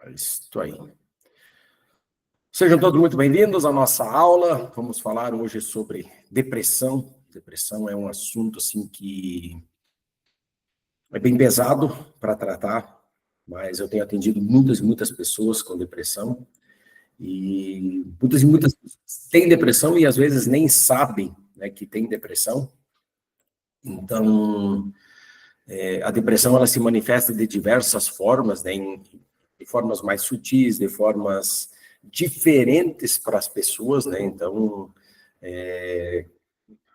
É isso aí. Sejam todos muito bem-vindos à nossa aula. Vamos falar hoje sobre depressão. Depressão é um assunto assim que é bem pesado para tratar, mas eu tenho atendido muitas e muitas pessoas com depressão e muitas têm depressão e às vezes nem sabem, né, que tem depressão. Então, a depressão ela se manifesta de diversas formas, né, de formas mais sutis, de formas diferentes para as pessoas, né? Então,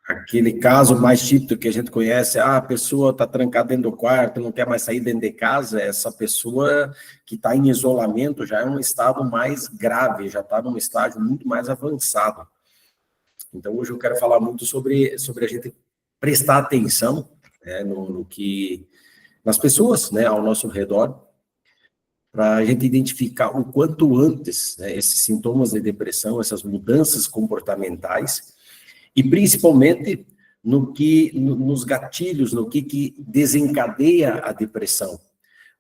aquele caso mais típico que a gente conhece, a pessoa está trancada dentro do quarto, não quer mais sair dentro de casa, essa pessoa que está em isolamento já é um estado mais grave, já está num estágio muito mais avançado. Então, hoje eu quero falar muito sobre a gente prestar atenção, né, nas pessoas, né, ao nosso redor, para a gente identificar o quanto antes, né, esses sintomas de depressão, essas mudanças comportamentais, e principalmente nos gatilhos, no que desencadeia a depressão.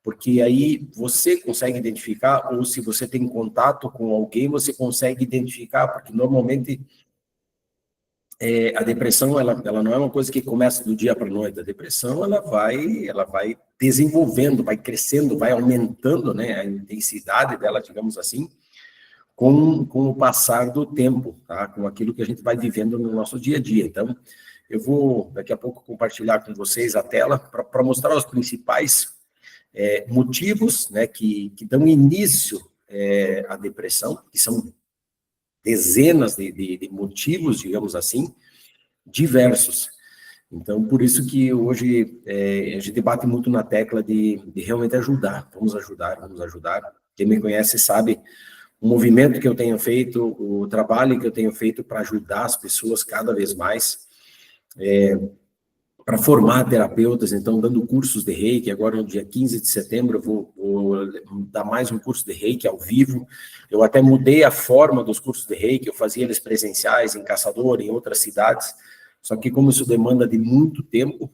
Porque aí você consegue identificar, ou se você tem contato com alguém, você consegue identificar, porque normalmente a depressão, ela não é uma coisa que começa do dia para a noite. A depressão, ela vai desenvolvendo, vai crescendo, vai aumentando, né, a intensidade dela, digamos assim, com o passar do tempo, tá? Com aquilo que a gente vai vivendo no nosso dia a dia. Então, eu vou, daqui a pouco, compartilhar com vocês a tela para mostrar os principais motivos, né, que dão início à depressão, que são dezenas de motivos, digamos assim, diversos. Então, por isso que hoje a gente bate muito na tecla de realmente ajudar. Vamos ajudar, vamos ajudar. Quem me conhece sabe o movimento que eu tenho feito, o trabalho que eu tenho feito para ajudar as pessoas cada vez mais, para formar terapeutas, então, dando cursos de Reiki. Agora, no dia 15 de setembro, eu vou dar mais um curso de Reiki ao vivo. Eu até mudei a forma dos cursos de Reiki, eu fazia eles presenciais em Caçador, em outras cidades, só que como isso demanda de muito tempo,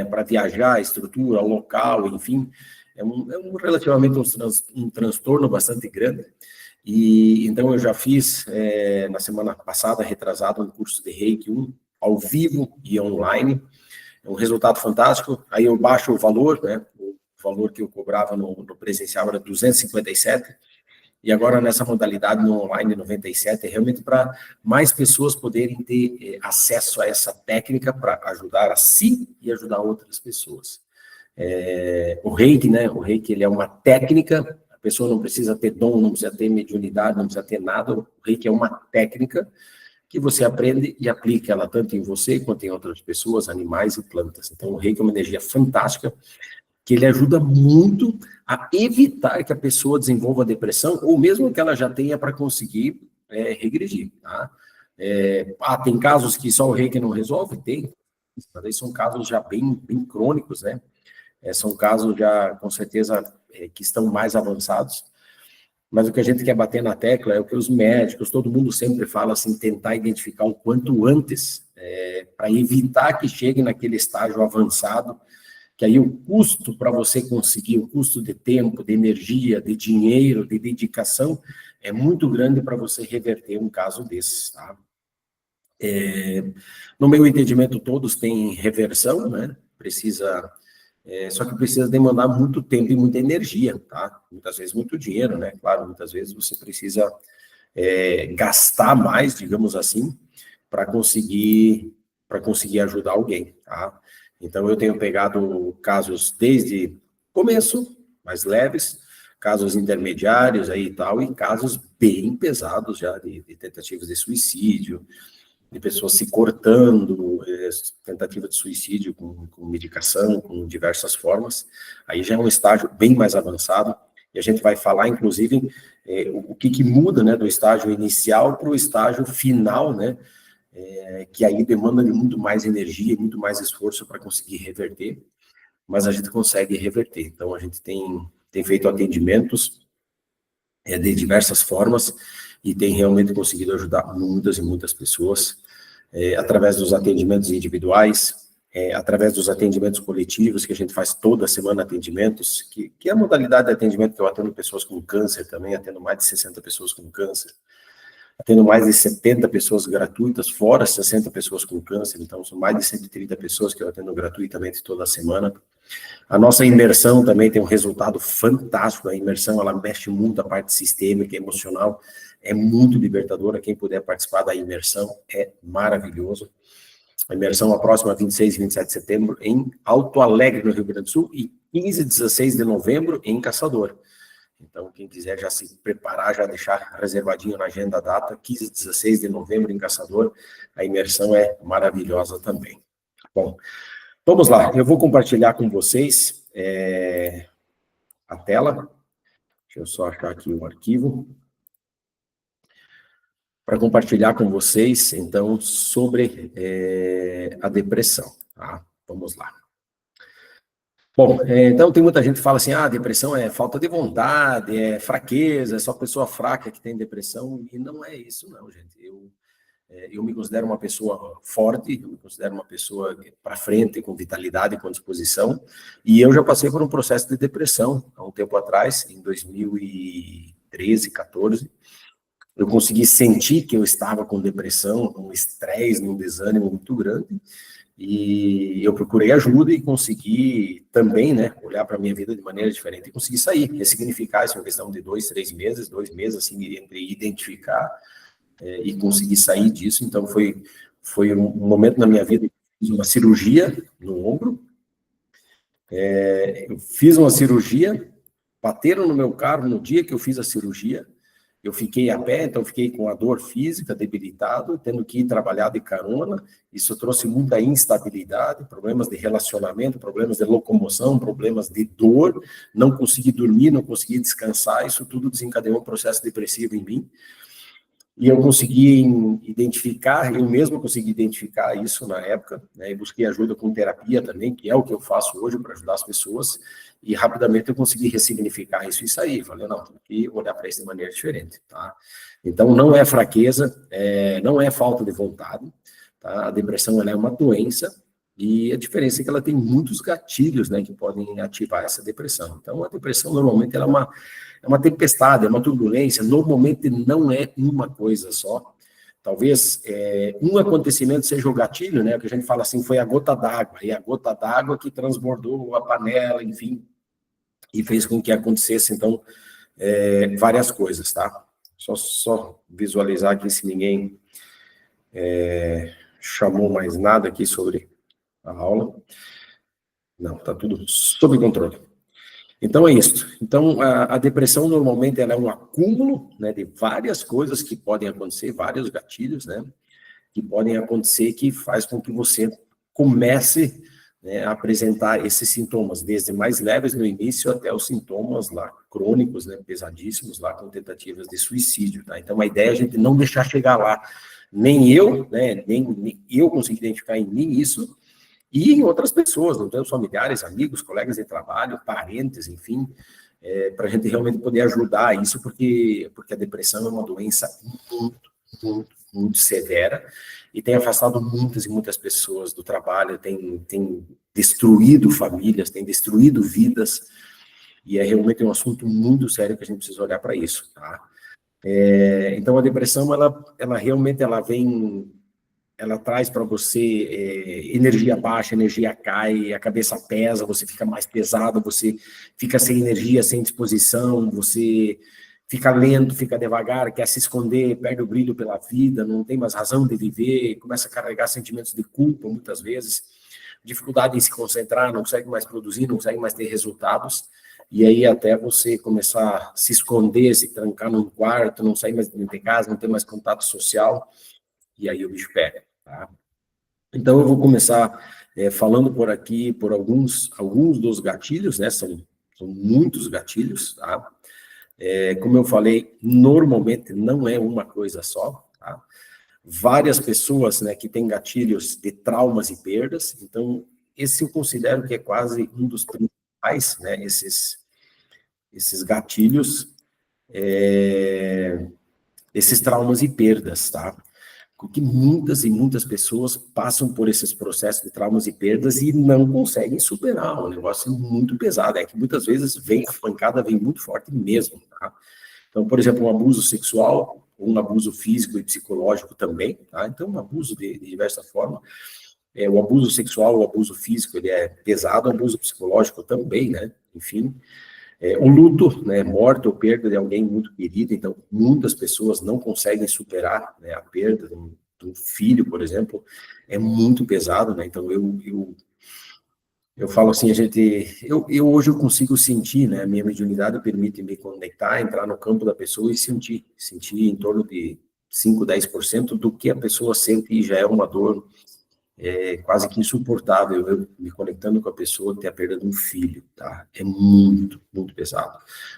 para viajar, estrutura, local, enfim, relativamente um transtorno bastante grande. E então eu já fiz, na semana passada, retrasado, um curso de Reiki 1, ao vivo e online. É um resultado fantástico. Aí eu baixo o valor, né? O valor que eu cobrava no presencial era 257, e agora nessa modalidade no online 97, é realmente para mais pessoas poderem ter acesso a essa técnica para ajudar a si e ajudar outras pessoas. O Reiki, né? O Reiki, ele é uma técnica, a pessoa não precisa ter dom, não precisa ter mediunidade, não precisa ter nada. O Reiki é uma técnica que você aprende e aplica ela tanto em você quanto em outras pessoas, animais e plantas. Então, o Reiki é uma energia fantástica, que ele ajuda muito a evitar que a pessoa desenvolva depressão, ou mesmo que ela já tenha, para conseguir regredir, tá? Tem casos que só o Reiki não resolve? Tem, mas aí são casos já bem crônicos, né? São casos já, com certeza, que estão mais avançados. Mas o que a gente quer bater na tecla é o que os médicos, todo mundo sempre fala assim, tentar identificar o quanto antes, para evitar que chegue naquele estágio avançado, que aí o custo para você conseguir, o custo de tempo, de energia, de dinheiro, de dedicação, é muito grande para você reverter um caso desses, tá? No meu entendimento, todos têm reversão, né? Só que precisa demandar muito tempo e muita energia, tá? Muitas vezes muito dinheiro, né? Claro, muitas vezes você precisa gastar mais, digamos assim, para conseguir ajudar alguém, tá? Então, eu tenho pegado casos desde começo, mais leves, casos intermediários aí e tal, e casos bem pesados já de tentativas de suicídio, de pessoas se cortando, tentativa de suicídio com medicação, com diversas formas. Aí já é um estágio bem mais avançado, e a gente vai falar, inclusive, o que muda, né, do estágio inicial para o estágio final, né, que aí demanda de muito mais energia e muito mais esforço para conseguir reverter, mas a gente consegue reverter. Então, a gente tem feito atendimentos de diversas formas, e tem realmente conseguido ajudar muitas e muitas pessoas, através dos atendimentos individuais, através dos atendimentos coletivos, que a gente faz toda semana atendimentos, que é a modalidade de atendimento que eu atendo pessoas com câncer também, atendo mais de 60 pessoas com câncer, atendo mais de 70 pessoas gratuitas, fora 60 pessoas com câncer, então são mais de 130 pessoas que eu atendo gratuitamente toda semana. A nossa imersão também tem um resultado fantástico, a imersão, ela mexe muito a parte sistêmica, emocional, é muito libertadora, quem puder participar da imersão é maravilhoso. A imersão a próxima 26 e 27 de setembro em Alto Alegre, no Rio Grande do Sul, e 15 e 16 de novembro em Caçador. Então, quem quiser já se preparar, já deixar reservadinho na agenda a data, 15 e 16 de novembro em Caçador, a imersão é maravilhosa também. Bom, vamos lá, eu vou compartilhar com vocês a tela. Deixa eu só achar aqui o arquivo. Para compartilhar com vocês, então, sobre a depressão, tá? Vamos lá. Bom, então tem muita gente que fala assim, depressão é falta de vontade, é fraqueza, é só pessoa fraca que tem depressão, e não é isso não, gente. Eu me considero uma pessoa forte, eu me considero uma pessoa para frente, com vitalidade, com disposição, e eu já passei por um processo de depressão há um tempo atrás, em 2013, 14, eu consegui sentir que eu estava com depressão, um estresse, um desânimo muito grande, e eu procurei ajuda e consegui também, né, olhar para a minha vida de maneira diferente e consegui sair, ressignificar isso em questão de 2 meses, assim, entre identificar e conseguir sair disso. Então, foi um momento na minha vida que eu fiz uma cirurgia no ombro, eu fiz uma cirurgia, bateram no meu carro no dia que eu fiz a cirurgia, eu fiquei a pé, então fiquei com a dor física, debilitado, tendo que ir trabalhar de carona, isso trouxe muita instabilidade, problemas de relacionamento, problemas de locomoção, problemas de dor, não consegui dormir, não consegui descansar, isso tudo desencadeou um processo depressivo em mim, e eu consegui identificar, eu mesmo consegui identificar isso na época, né, e busquei ajuda com terapia também, que é o que eu faço hoje para ajudar as pessoas, e rapidamente eu consegui ressignificar isso e sair. Falei, não, tem que olhar para isso de maneira diferente, tá? Então, não é fraqueza, não é falta de vontade, tá? A depressão, ela é uma doença, e a diferença é que ela tem muitos gatilhos, né, que podem ativar essa depressão. Então, a depressão, normalmente, ela é uma tempestade, é uma turbulência, normalmente não é uma coisa só. Talvez um acontecimento seja o gatilho, né, que a gente fala assim, foi a gota d'água, e a gota d'água que transbordou a panela, enfim, e fez com que acontecesse, então, várias coisas, tá? Só visualizar aqui se ninguém chamou mais nada aqui sobre a aula. Não, tá tudo sob controle. Então é isso. Então a depressão normalmente ela é um acúmulo, né, de várias coisas que podem acontecer, vários gatilhos, né, que podem acontecer que faz com que você comece, né, a apresentar esses sintomas, desde mais leves no início até os sintomas lá crônicos, né, pesadíssimos lá com tentativas de suicídio, tá? Então a ideia é a gente não deixar chegar lá. Nem eu, né, nem eu consegui identificar em mim isso. E em outras pessoas, não temos familiares, amigos, colegas de trabalho, parentes, enfim, para a gente realmente poder ajudar isso, porque a depressão é uma doença muito severa e tem afastado muitas e muitas pessoas do trabalho, tem destruído famílias, tem destruído vidas, e é realmente um assunto muito sério que a gente precisa olhar para isso, tá? Então, a depressão, ela realmente ela traz para você energia baixa, energia cai, a cabeça pesa, você fica mais pesado, você fica sem energia, sem disposição, você fica lento, fica devagar, quer se esconder, perde o brilho pela vida, não tem mais razão de viver, começa a carregar sentimentos de culpa, muitas vezes, dificuldade em se concentrar, não consegue mais produzir, não consegue mais ter resultados, e aí até você começar a se esconder, se trancar num quarto, não sair mais de casa, não ter mais contato social, e aí o bicho pega, tá? Então, eu vou começar falando por aqui, por alguns dos gatilhos, né, são muitos gatilhos, tá? Como eu falei, normalmente não é uma coisa só, tá? Várias pessoas, né, que têm gatilhos de traumas e perdas, então, esse eu considero que é quase um dos principais, né, esses gatilhos, esses traumas e perdas, tá? porque muitas e muitas pessoas passam por esses processos de traumas e perdas e não conseguem superar. Um negócio muito pesado. É que muitas vezes a pancada vem muito forte mesmo, tá? Então, por exemplo, um abuso sexual, um abuso físico e psicológico também, tá? Então, um abuso de diversa forma. O abuso sexual, o abuso físico, ele é pesado, o abuso psicológico também, né? Enfim, o luto, né? Morte ou perda de alguém muito querido, então, muitas pessoas não conseguem superar, né, a perda de um filho, por exemplo, é muito pesado, né? Então, eu falo assim, eu hoje eu consigo sentir, né, a minha mediunidade permite me conectar, entrar no campo da pessoa e sentir em torno de 5, 10% do que a pessoa sente e já é uma dor quase que insuportável, eu me conectando com a pessoa que tem a perda de um filho, tá? É muito, muito pesado.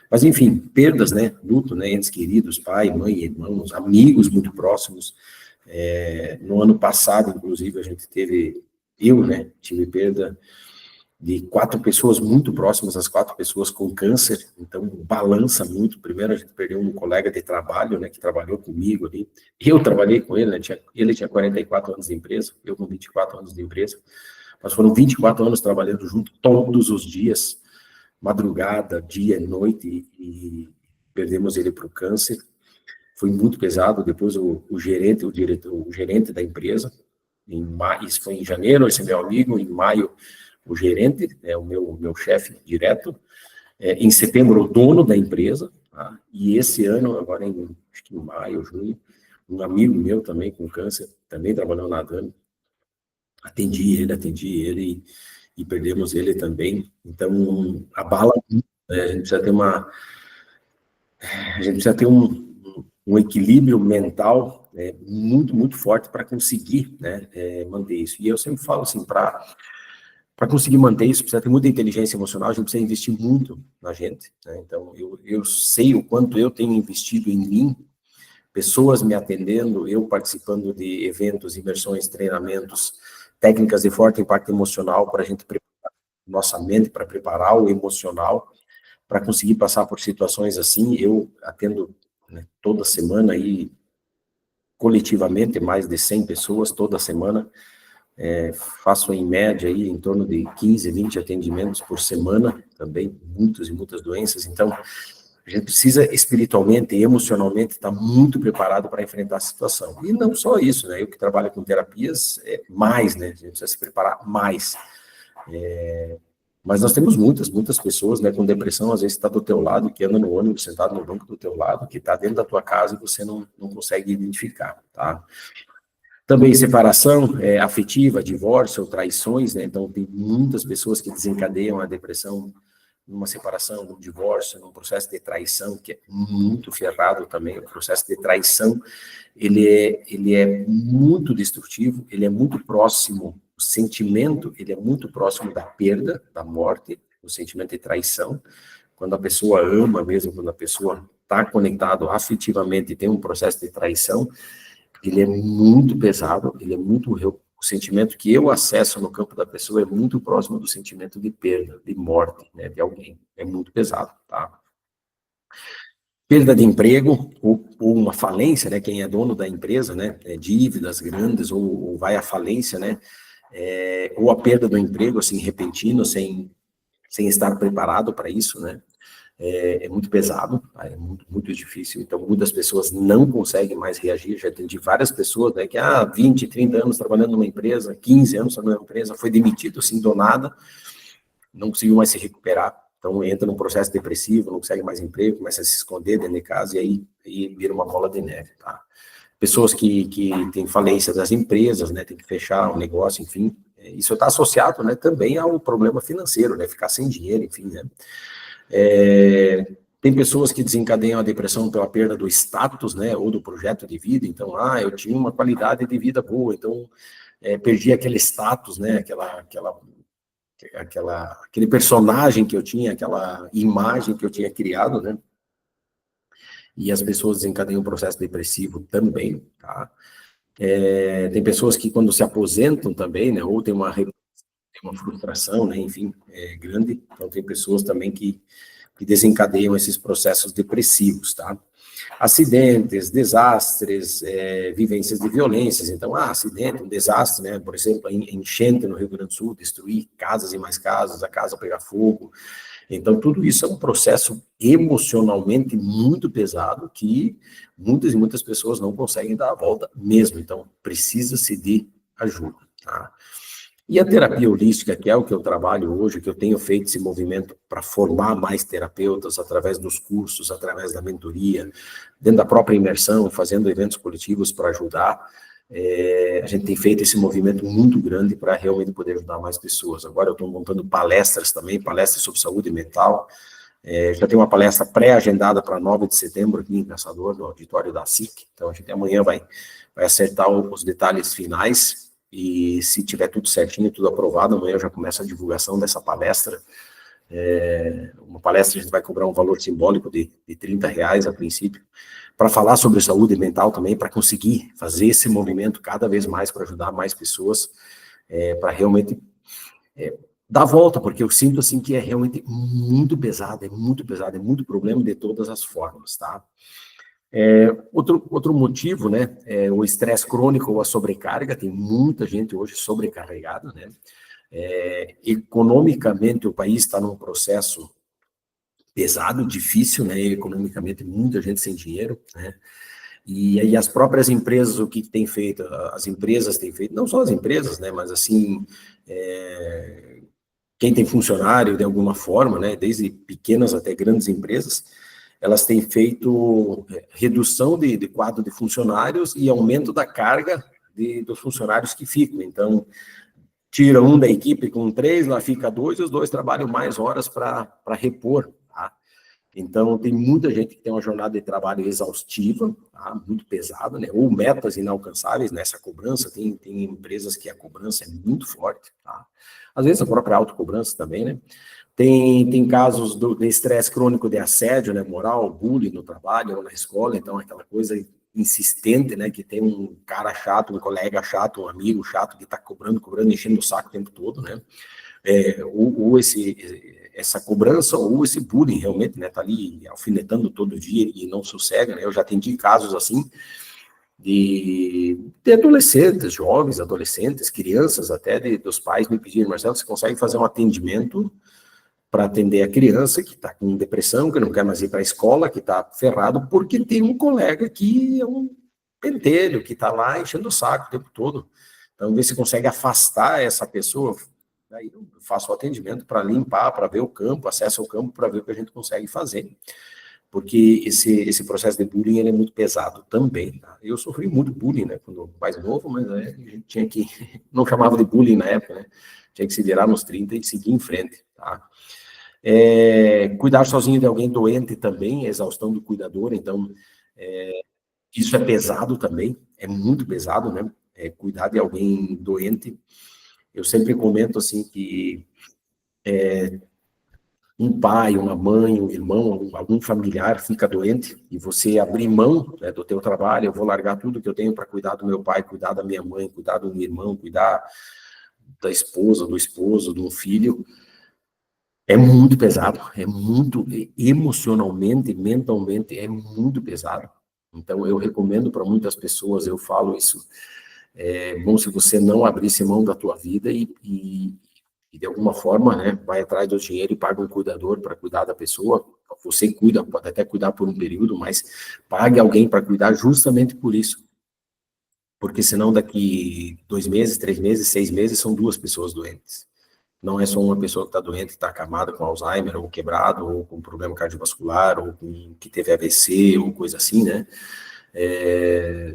Mas enfim, perdas, né, luto, né, entes queridos, pai, mãe, irmãos, amigos muito próximos. No ano passado, inclusive, eu, né, tive perda de 4 pessoas muito próximas, as 4 pessoas com câncer, então balança muito. Primeiro a gente perdeu um colega de trabalho, né, que trabalhou comigo ali, eu trabalhei com ele, né, ele tinha 44 anos de empresa, eu com 24 anos de empresa, mas foram 24 anos trabalhando junto todos os dias, madrugada, dia, noite, e perdemos ele para o câncer. Foi muito pesado. Depois o gerente da empresa, isso foi em janeiro, esse meu amigo, em maio o gerente, o meu chefe direto, em setembro o dono da empresa, tá? E esse ano, agora acho que em maio, junho, um amigo meu também com câncer, também trabalhando na Dami, atendi ele e perdemos ele também. Então, abala muito, né? A gente precisa ter um equilíbrio mental muito, muito forte para conseguir, né, manter isso. E eu sempre falo assim, para conseguir manter isso, precisa ter muita inteligência emocional, a gente precisa investir muito na gente, né? Então, eu sei o quanto eu tenho investido em mim, pessoas me atendendo, eu participando de eventos, imersões, treinamentos, técnicas de forte impacto emocional para a gente preparar nossa mente, para preparar o emocional, para conseguir passar por situações assim. Eu atendo, né, toda semana aí, coletivamente, mais de 100 pessoas toda semana. Faço em média aí em torno de 15, 20 atendimentos por semana, também, muitas e muitas doenças. Então, a gente precisa espiritualmente e emocionalmente estar muito preparado para enfrentar a situação. E não só isso, né? Eu que trabalho com terapias, mais, né? A gente precisa se preparar mais. Mas nós temos muitas pessoas, né, com depressão, às vezes está do teu lado, que anda no ônibus, sentado no banco do teu lado, que está dentro da tua casa e você não consegue identificar, tá? Também separação afetiva, divórcio, traições, né? Então, tem muitas pessoas que desencadeiam a depressão numa separação, num divórcio, num processo de traição, que é muito ferrado também. O processo de traição, ele é muito destrutivo, ele é muito próximo, o sentimento, ele é muito próximo da perda, da morte, o sentimento de traição. Quando a pessoa ama mesmo, quando a pessoa está conectado afetivamente e tem um processo de traição, ele é muito pesado, ele é muito... O sentimento que eu acesso no campo da pessoa é muito próximo do sentimento de perda, de morte, né, de alguém. É muito pesado, tá? Perda de emprego ou uma falência, né, quem é dono da empresa, né, dívidas grandes ou vai à falência, né, ou a perda do emprego, assim, repentino, sem estar preparado para isso, né, muito pesado, tá? É muito, muito difícil. Então, muitas pessoas não conseguem mais reagir. Já atendi várias pessoas, né, que 20, 30 anos trabalhando numa empresa, 15 anos trabalhando numa empresa, foi demitido assim do nada, não conseguiu mais se recuperar. Então, entra num processo depressivo, não consegue mais emprego, começa a se esconder dentro de casa e aí vira uma bola de neve, tá? Pessoas que têm falência das empresas, né, tem que fechar o negócio, enfim. Isso está associado, né, também ao problema financeiro, né, ficar sem dinheiro, enfim, né. Tem pessoas que desencadeiam a depressão pela perda do status, né, ou do projeto de vida. Então, eu tinha uma qualidade de vida boa, então perdi aquele status, né, aquele personagem que eu tinha, aquela imagem que eu tinha criado, né, e as pessoas desencadeiam um processo depressivo também, tá? Tem pessoas que quando se aposentam também, né, ou tem uma frustração, né, enfim, grande. Então, tem pessoas também que desencadeiam esses processos depressivos, tá? acidentes, desastres, vivências de violências. Então, acidente, um desastre, né? Por exemplo, a enchente no Rio Grande do Sul, destruir casas e mais casas, a casa pegar fogo. Então, tudo isso é um processo emocionalmente muito pesado que muitas e muitas pessoas não conseguem dar a volta mesmo. Então, precisa-se de ajuda, tá? E a terapia holística, que é o que eu trabalho hoje, que eu tenho feito esse movimento para formar mais terapeutas através dos cursos, através da mentoria, dentro da própria imersão, fazendo eventos coletivos para ajudar. A gente tem feito esse movimento muito grande para realmente poder ajudar mais pessoas. Agora eu estou montando palestras também, palestras sobre saúde mental. Já tem uma palestra pré-agendada para 9 de setembro aqui em Caçador, no auditório da SIC. Então a gente amanhã vai acertar os detalhes finais. E se tiver tudo certinho, tudo aprovado, amanhã eu já começo a divulgação dessa palestra. Uma palestra a gente vai cobrar um valor simbólico de R$30 a princípio, para falar sobre saúde mental também, para conseguir fazer esse movimento cada vez mais, para ajudar mais pessoas, para realmente dar a volta, porque eu sinto assim que é realmente muito pesado, é muito problema de todas as formas, tá? Outro motivo, né, é o estresse crônico ou a sobrecarga. Tem muita gente hoje sobrecarregada, né? Economicamente, o país está num processo pesado, difícil, né? Economicamente, muita gente sem dinheiro, né? E aí as próprias empresas, o que tem feito? As empresas têm feito, não só as empresas, né, mas assim, quem tem funcionário de alguma forma, né, desde pequenas até grandes empresas, elas têm feito redução de quadro de funcionários e aumento da carga dos funcionários que ficam. Então, tira um da equipe com 3, lá fica 2, e os 2 trabalham mais horas para repor, tá? Então, tem muita gente que tem uma jornada de trabalho exaustiva, tá? Muito pesada, né? Ou metas inalcançáveis nessa cobrança. Tem empresas que a cobrança é muito forte, tá? Às vezes a própria autocobrança também, né? Tem casos de estresse crônico de assédio, né, moral, bullying no trabalho ou na escola. Então, aquela coisa insistente, né, que tem um cara chato, um colega chato, um amigo chato que está cobrando, enchendo o saco o tempo todo, né? Ou essa cobrança, ou esse bullying realmente, né, tá ali alfinetando todo dia e não sossega, né? Eu já atendi casos assim, de adolescentes, jovens, adolescentes, crianças até, dos pais me pedirem: Marcelo, você consegue fazer um atendimento para atender a criança que está com depressão, que não quer mais ir para a escola, que está ferrado, porque tem um colega que é um pentelho, que está lá enchendo o saco o tempo todo. Então, ver se consegue afastar essa pessoa. Daí eu faço o atendimento para limpar, para ver o campo, acesso ao campo, para ver o que a gente consegue fazer. Porque esse processo de bullying, ele é muito pesado também, tá? Eu sofri muito bullying, né, quando mais novo, mas a gente tinha que, não chamava de bullying na época, né, tinha que se virar nos 30 e seguir em frente, tá? Cuidar sozinho de alguém doente também, exaustão do cuidador. Então, isso é pesado também, é muito pesado, né? Cuidar de alguém doente. Eu sempre comento assim que um pai, uma mãe, um irmão, algum familiar fica doente e você abrir mão, né, do teu trabalho. Eu vou largar tudo que eu tenho para cuidar do meu pai, cuidar da minha mãe, cuidar do meu irmão, cuidar da esposa, do esposo, do filho. É muito pesado, é muito emocionalmente, mentalmente, é muito pesado. Então, eu recomendo para muitas pessoas, eu falo isso, bom se você não abrisse mão da tua vida e de alguma forma, né, vai atrás do dinheiro e paga um cuidador para cuidar da pessoa. Você cuida, pode até cuidar por um período, mas pague alguém para cuidar justamente por isso. Porque senão daqui 2 meses, 3 meses, 6 meses, são 2 pessoas doentes. Não é só uma pessoa que está doente, que está acamada com Alzheimer, ou quebrado, ou com problema cardiovascular, ou que teve AVC, ou coisa assim, né?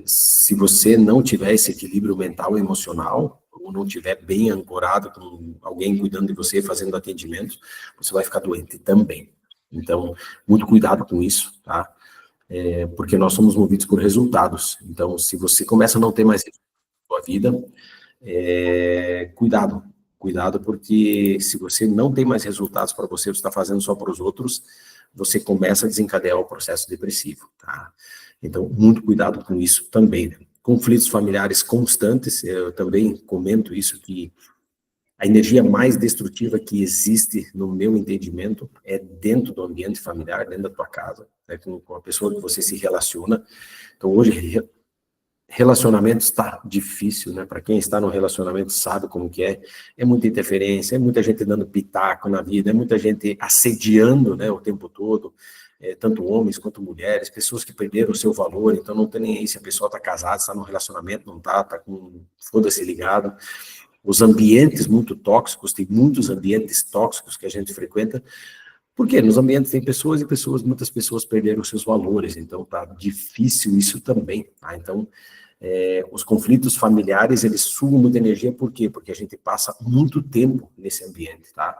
Se você não tiver esse equilíbrio mental e emocional, ou não tiver bem ancorado com alguém cuidando de você, fazendo atendimento, você vai ficar doente também. Então, muito cuidado com isso, tá? Porque nós somos movidos por resultados. Então, se você começa a não ter mais resultados na sua vida, cuidado, porque se você não tem mais resultados para você, você está fazendo só para os outros, você começa a desencadear o processo depressivo, tá? Então, muito cuidado com isso também, né? Conflitos familiares constantes, eu também comento isso, que A energia mais destrutiva que existe, no meu entendimento, é dentro do ambiente familiar, dentro da tua casa, né, com a pessoa que você se relaciona. Então, hoje, relacionamento está difícil, né? Para quem está no relacionamento sabe como que é muita interferência, é muita gente dando pitaco na vida, é muita gente assediando, né, o tempo todo, tanto homens quanto mulheres, pessoas que perderam o seu valor, então não tem nem aí se a pessoa está casada, está no relacionamento, não está com foda-se ligado. Os ambientes muito tóxicos, tem muitos ambientes tóxicos que a gente frequenta, porque nos ambientes tem pessoas e muitas pessoas perderam os seus valores, então tá difícil isso também, tá? Então, os conflitos familiares, eles sugam muita energia, por quê? Porque a gente passa muito tempo nesse ambiente, tá?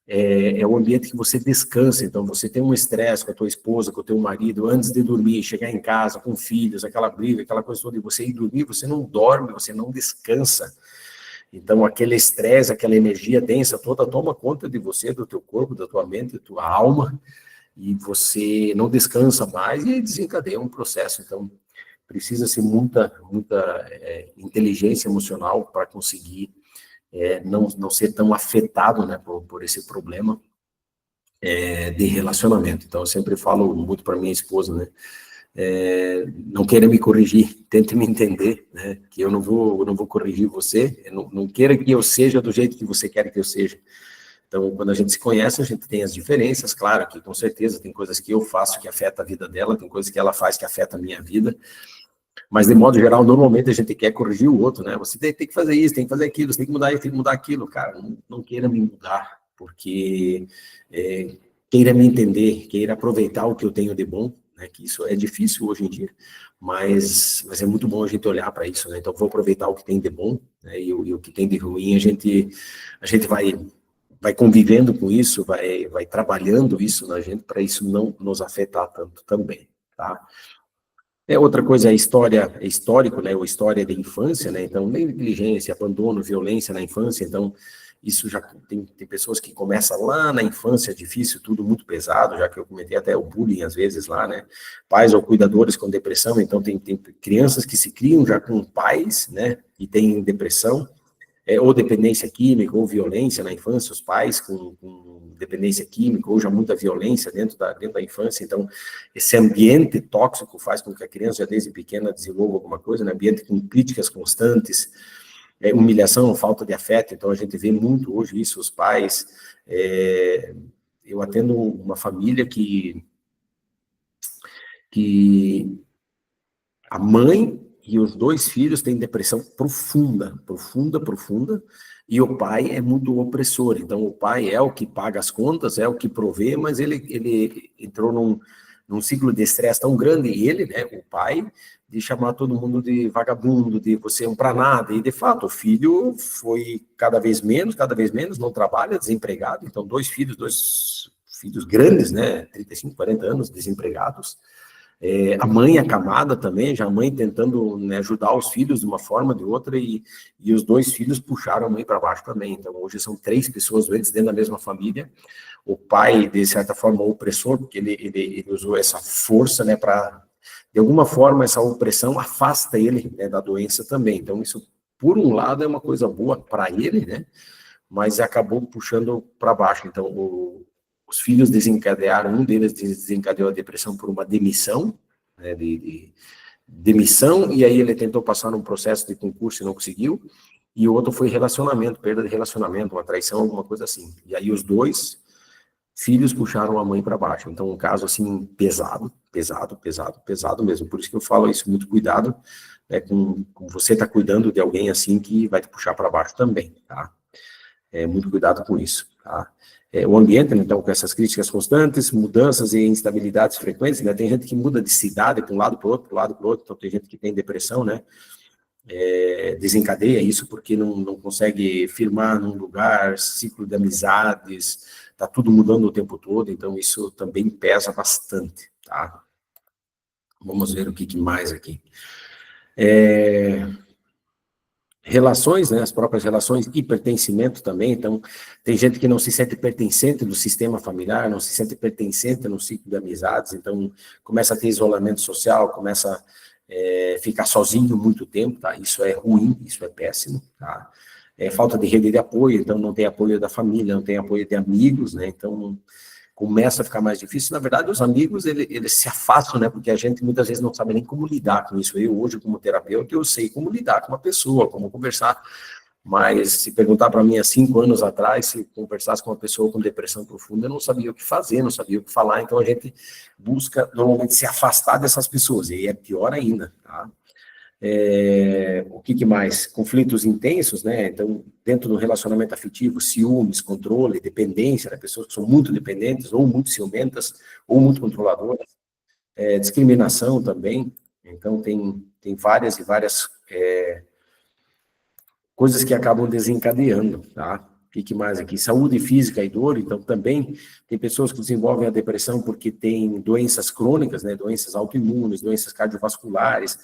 É o ambiente que você descansa, então você tem um estresse com a tua esposa, com o teu marido, antes de dormir, chegar em casa com filhos, aquela briga, aquela coisa toda, e você ir dormir, você não dorme, você não descansa. Então, aquele estresse, aquela energia densa toda toma conta de você, do teu corpo, da tua mente, da tua alma, e você não descansa mais e desencadeia um processo. Então, precisa-se muita inteligência emocional para conseguir não ser tão afetado, né, por esse problema de relacionamento. Então, eu sempre falo muito para minha esposa, né, não queira me corrigir, tente me entender, né, que eu não vou corrigir você, não queira que eu seja do jeito que você quer que eu seja. Então, quando a gente se conhece, a gente tem as diferenças, claro que com certeza tem coisas que eu faço que afetam a vida dela, tem coisas que ela faz que afetam a minha vida, mas de modo geral, normalmente a gente quer corrigir o outro, né, você tem que fazer isso, tem que fazer aquilo, você tem que mudar isso, tem que mudar aquilo, cara, não queira me mudar, porque queira me entender, queira aproveitar o que eu tenho de bom, né, que isso é difícil hoje em dia, mas é muito bom a gente olhar para isso, né, então vou aproveitar o que tem de bom, né, e o que tem de ruim, a gente vai convivendo com isso, vai trabalhando isso na gente, para isso não nos afetar tanto também, tá? Outra coisa é histórico, né, ou história da infância, né, então negligência, abandono, violência na infância, então isso já tem pessoas que começam lá na infância, difícil, tudo muito pesado, já que eu comentei até o bullying às vezes lá, né, pais ou cuidadores com depressão, então tem crianças que se criam já com pais, né, e têm depressão, ou dependência química, ou violência na infância, os pais com dependência química, ou já muita violência dentro da infância, então esse ambiente tóxico faz com que a criança já desde pequena desenvolva alguma coisa, né, ambiente com críticas constantes, humilhação, falta de afeto, então a gente vê muito hoje isso, os pais, eu atendo uma família que a mãe e os dois filhos têm depressão profunda, e o pai é muito opressor, então o pai é o que paga as contas, é o que provê, mas ele entrou num ciclo de estresse tão grande, e ele, né, o pai, de chamar todo mundo de vagabundo, de você um pra nada, e de fato, o filho foi cada vez menos, não trabalha, desempregado, então dois filhos grandes, né, 35, 40 anos, desempregados, a mãe acamada também, já a mãe tentando, né, ajudar os filhos de uma forma ou de outra, e os dois filhos puxaram a mãe para baixo também. Então, hoje são 3 pessoas doentes dentro da mesma família. O pai, de certa forma, opressor, porque ele usou essa força, né, para, de alguma forma, essa opressão afasta ele, né, da doença também. Então, isso, por um lado, é uma coisa boa para ele, né, mas acabou puxando para baixo. Então, os filhos desencadearam, um deles desencadeou a depressão por uma demissão, né, de demissão, e aí ele tentou passar num processo de concurso e não conseguiu, e o outro foi relacionamento, perda de relacionamento, uma traição, alguma coisa assim. E aí os dois filhos puxaram a mãe para baixo. Então, um caso assim, pesado mesmo. Por isso que eu falo isso, muito cuidado, né, com você tá cuidando de alguém assim que vai te puxar para baixo também, tá? Muito cuidado com isso, tá? O ambiente, então, com essas críticas constantes, mudanças e instabilidades frequentes, né? Tem gente que muda de cidade para um lado para o outro, então tem gente que tem depressão, né? Desencadeia isso porque não consegue firmar num lugar, ciclo de amizades, tá tudo mudando o tempo todo, então isso também pesa bastante, tá? Vamos ver o que mais aqui. Relações, né, as próprias relações e pertencimento também, então tem gente que não se sente pertencente do sistema familiar, não se sente pertencente no ciclo de amizades, então começa a ter isolamento social, começa a ficar sozinho muito tempo, tá? Isso é ruim, isso é péssimo, tá? falta de rede de apoio, então não tem apoio da família, não tem apoio de amigos, né? Então começa a ficar mais difícil. Na verdade, os amigos, eles se afastam, né? Porque a gente muitas vezes não sabe nem como lidar com isso. Eu hoje, como terapeuta, eu sei como lidar com uma pessoa, como conversar. Mas se perguntar para mim há 5 anos atrás, se conversasse com uma pessoa com depressão profunda, eu não sabia o que fazer, não sabia o que falar. Então a gente busca normalmente se afastar dessas pessoas, e aí é pior ainda, tá? O que mais? Conflitos intensos, né? Então, dentro do relacionamento afetivo, ciúmes, controle, dependência, né? Pessoas que são muito dependentes, ou muito ciumentas, ou muito controladoras, discriminação também. Então, tem várias e várias coisas que acabam desencadeando, tá? O que mais aqui? Saúde física e dor, então também tem pessoas que desenvolvem a depressão porque tem doenças crônicas, né? Doenças autoimunes, doenças cardiovasculares.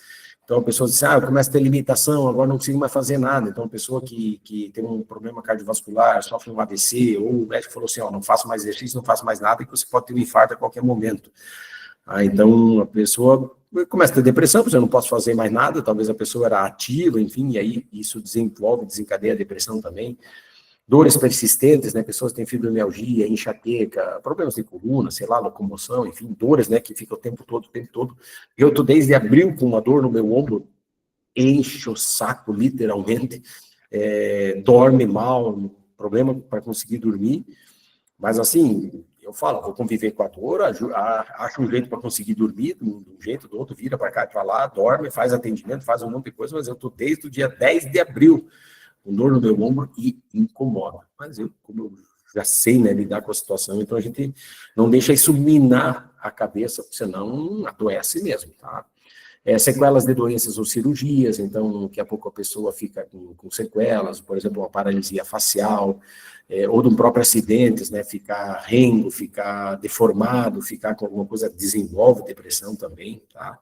Então a pessoa diz, eu começo a ter limitação, agora não consigo mais fazer nada. Então a pessoa que tem um problema cardiovascular, sofre um AVC, ou o médico falou assim, não faço mais exercício, não faço mais nada, e você pode ter um infarto a qualquer momento. Então a pessoa começa a ter depressão, porque eu não posso fazer mais nada, talvez a pessoa era ativa, enfim, e aí isso desencadeia a depressão também. Dores persistentes, né, pessoas que têm fibromialgia, enxaqueca, problemas de coluna, sei lá, locomoção, enfim, dores, né, que ficam o tempo todo. Eu tô desde abril com uma dor no meu ombro, enche o saco, literalmente, dorme mal, problema para conseguir dormir, mas assim, eu falo, vou conviver com a dor, acho um jeito para conseguir dormir, de um jeito, do outro, vira para cá e para lá, dorme, faz atendimento, faz um monte de coisa, mas eu estou desde o dia 10 de abril com dor no meu ombro e incomoda. Mas como eu já sei, né, lidar com a situação, então a gente não deixa isso minar a cabeça, senão adoece mesmo, tá? Sequelas de doenças ou cirurgias, então daqui a pouco a pessoa fica com sequelas, por exemplo, uma paralisia facial, ou de um próprio acidente, né, ficar rengo, ficar deformado, ficar com alguma coisa, desenvolve depressão também, tá?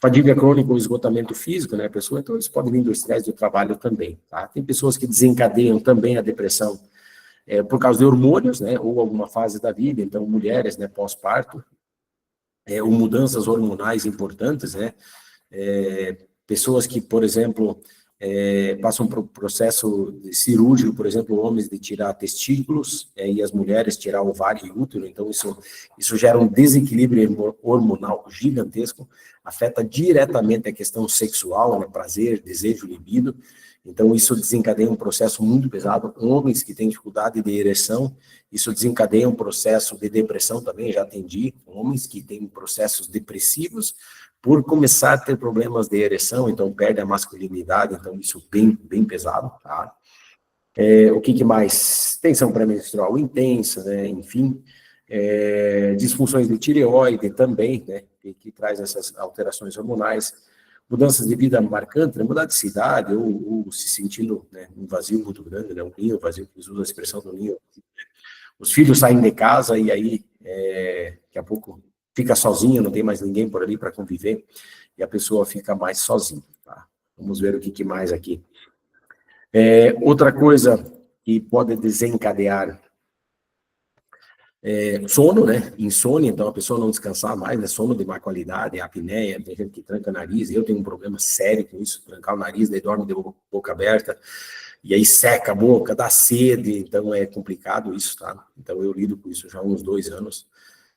Fadiga crônica ou esgotamento físico, né, pessoa, então isso pode vir do estresse do trabalho também, tá? Tem pessoas que desencadeiam também a depressão por causa de hormônios, né, ou alguma fase da vida, então mulheres, né, pós-parto, ou mudanças hormonais importantes, né, pessoas que, por exemplo, passam por processo cirúrgico, por exemplo, homens de tirar testículos, e as mulheres tirar ovário e útero, então isso gera um desequilíbrio hormonal gigantesco, afeta diretamente a questão sexual, né, prazer, desejo, libido, então isso desencadeia um processo muito pesado. Homens que têm dificuldade de ereção, isso desencadeia um processo de depressão também, já atendi homens que têm processos depressivos por começar a ter problemas de ereção, então perde a masculinidade, então isso bem pesado, tá? O que mais? Tensão pré-menstrual intensa, né, enfim, disfunções de tireoide também, né, que traz essas alterações hormonais, mudanças de vida marcantes, né, mudar de cidade, ou se sentindo, né, um vazio muito grande, né, um ninho vazio, que eles usam a expressão do ninho. Os filhos saem de casa e aí, daqui a pouco, fica sozinha, não tem mais ninguém por ali para conviver, e a pessoa fica mais sozinha, tá? Vamos ver o que mais aqui. Outra coisa que pode desencadear sono, né? Insônia, então a pessoa não descansar mais, né? Sono de má qualidade, apneia, tem gente que tranca o nariz, eu tenho um problema sério com isso, trancar o nariz, daí dorme de boca aberta, e aí seca a boca, dá sede, então é complicado isso, tá? Então eu lido com isso já há uns 2 anos,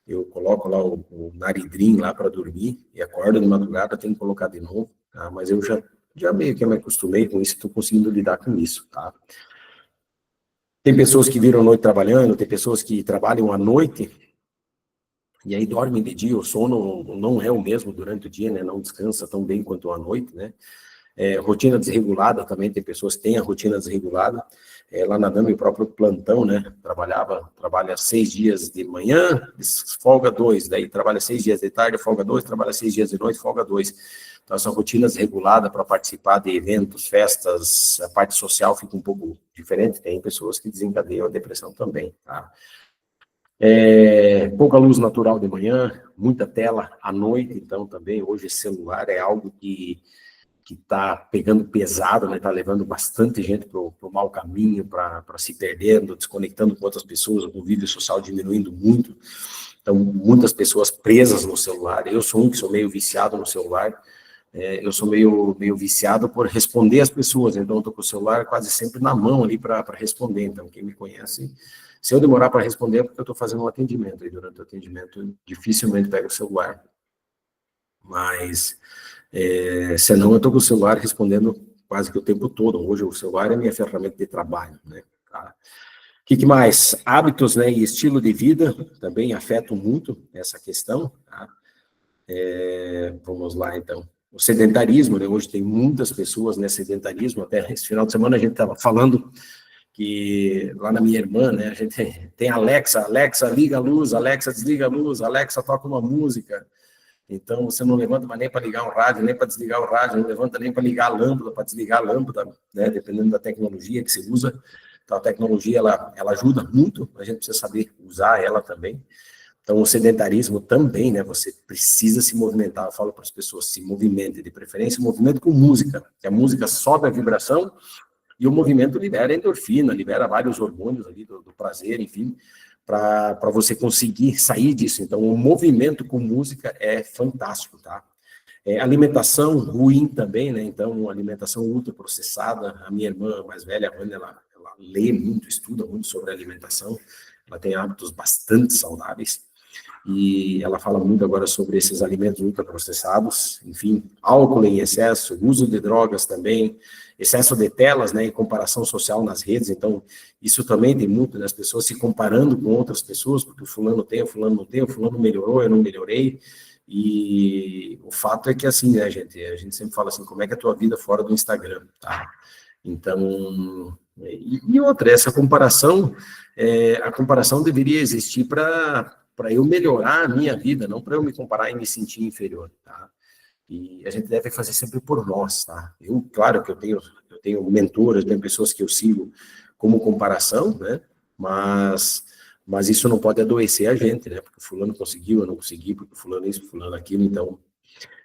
eu coloco lá o Naridrim lá para dormir, e acordo de madrugada, tenho que colocar de novo, tá? Mas eu já meio que me acostumei com isso, estou conseguindo lidar com isso, tá? Tem pessoas que viram a noite trabalhando, tem pessoas que trabalham à noite, e aí dormem de dia, o sono não é o mesmo durante o dia, né? Não descansa tão bem quanto à noite, né? Rotina desregulada também, tem pessoas que têm a rotina desregulada. Lá na Dama, o próprio plantão, né? Trabalha 6 dias de manhã, folga 2, daí trabalha 6 dias de tarde, folga 2, trabalha 6 dias de noite, folga 2. Então, são rotinas reguladas para participar de eventos, festas, a parte social fica um pouco diferente, tem pessoas que desencadeiam a depressão também, tá? Pouca luz natural de manhã, muita tela à noite, então também hoje celular é algo que está pegando pesado, né? Está levando bastante gente para o mau caminho, para se perdendo, desconectando com outras pessoas, o convívio social diminuindo muito, então muitas pessoas presas no celular. Eu sou um que sou meio viciado no celular, eu sou meio viciado por responder as pessoas, então eu estou com o celular quase sempre na mão ali para responder. Então, quem me conhece, se eu demorar para responder é porque eu estou fazendo um atendimento, e durante o atendimento dificilmente pego o celular. Mas, senão eu estou com o celular respondendo quase que o tempo todo. Hoje o celular é minha ferramenta de trabalho, né? Tá? O que mais? Hábitos, né, e estilo de vida também afetam muito essa questão, tá? Vamos lá, então. O sedentarismo, né? Hoje tem muitas pessoas, né, sedentarismo. Até esse final de semana a gente estava falando que lá na minha irmã, né, a gente tem Alexa, liga a luz, Alexa, desliga a luz, Alexa, toca uma música. Então, você não levanta nem para ligar o rádio, nem para desligar o rádio, não levanta nem para ligar a lâmpada, para desligar a lâmpada, né, dependendo da tecnologia que você usa. Então, a tecnologia, ela ajuda muito, a gente precisa saber usar ela também. Então, o sedentarismo também, né, você precisa se movimentar. Eu falo para as pessoas, se movimentem, de preferência, movimento com música, que a música sobe a vibração e o movimento libera endorfina, libera vários hormônios ali do prazer, enfim, para você conseguir sair disso. Então, o movimento com música é fantástico, tá? Alimentação ruim também, né? Então, alimentação ultraprocessada. A minha irmã mais velha, a Ana, ela lê muito, estuda muito sobre alimentação. Ela tem hábitos bastante saudáveis. E ela fala muito agora sobre esses alimentos ultraprocessados, enfim, álcool em excesso, uso de drogas também, excesso de telas, né, e comparação social nas redes. Então, isso também tem muito das pessoas se comparando com outras pessoas, porque o fulano tem, o fulano não tem, o fulano melhorou, eu não melhorei. E o fato é que, assim, né, gente, a gente sempre fala assim, como é que é a tua vida fora do Instagram, tá? Então, e outra, essa comparação, a comparação deveria existir para eu melhorar a minha vida, não para eu me comparar e me sentir inferior, tá? E a gente deve fazer sempre por nós, tá? Eu, claro que eu tenho mentores, eu tenho pessoas que eu sigo como comparação, né? Mas isso não pode adoecer a gente, né? Porque o fulano conseguiu, eu não consegui, porque o fulano isso, o fulano aquilo, então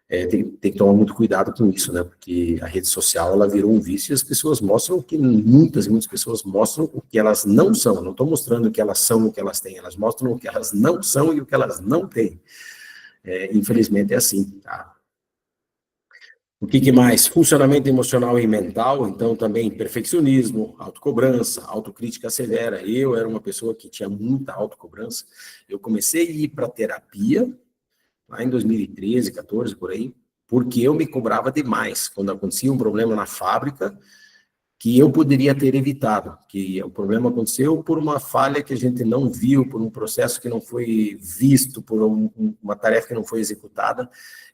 tem que tomar muito cuidado com isso, né? Porque a rede social, ela virou um vício e as pessoas mostram que muitas pessoas mostram o que elas não são. Eu não estou mostrando o que elas são, o que elas têm. Elas mostram o que elas não são e o que elas não têm. Infelizmente é assim, tá? O que mais? Funcionamento emocional e mental, então também perfeccionismo, autocobrança, autocrítica severa. Eu era uma pessoa que tinha muita autocobrança. Eu comecei a ir para terapia lá em 2013, 14, por aí, porque eu me cobrava demais. Quando acontecia um problema na fábrica, que eu poderia ter evitado, que o problema aconteceu por uma falha que a gente não viu, por um processo que não foi visto, por uma tarefa que não foi executada,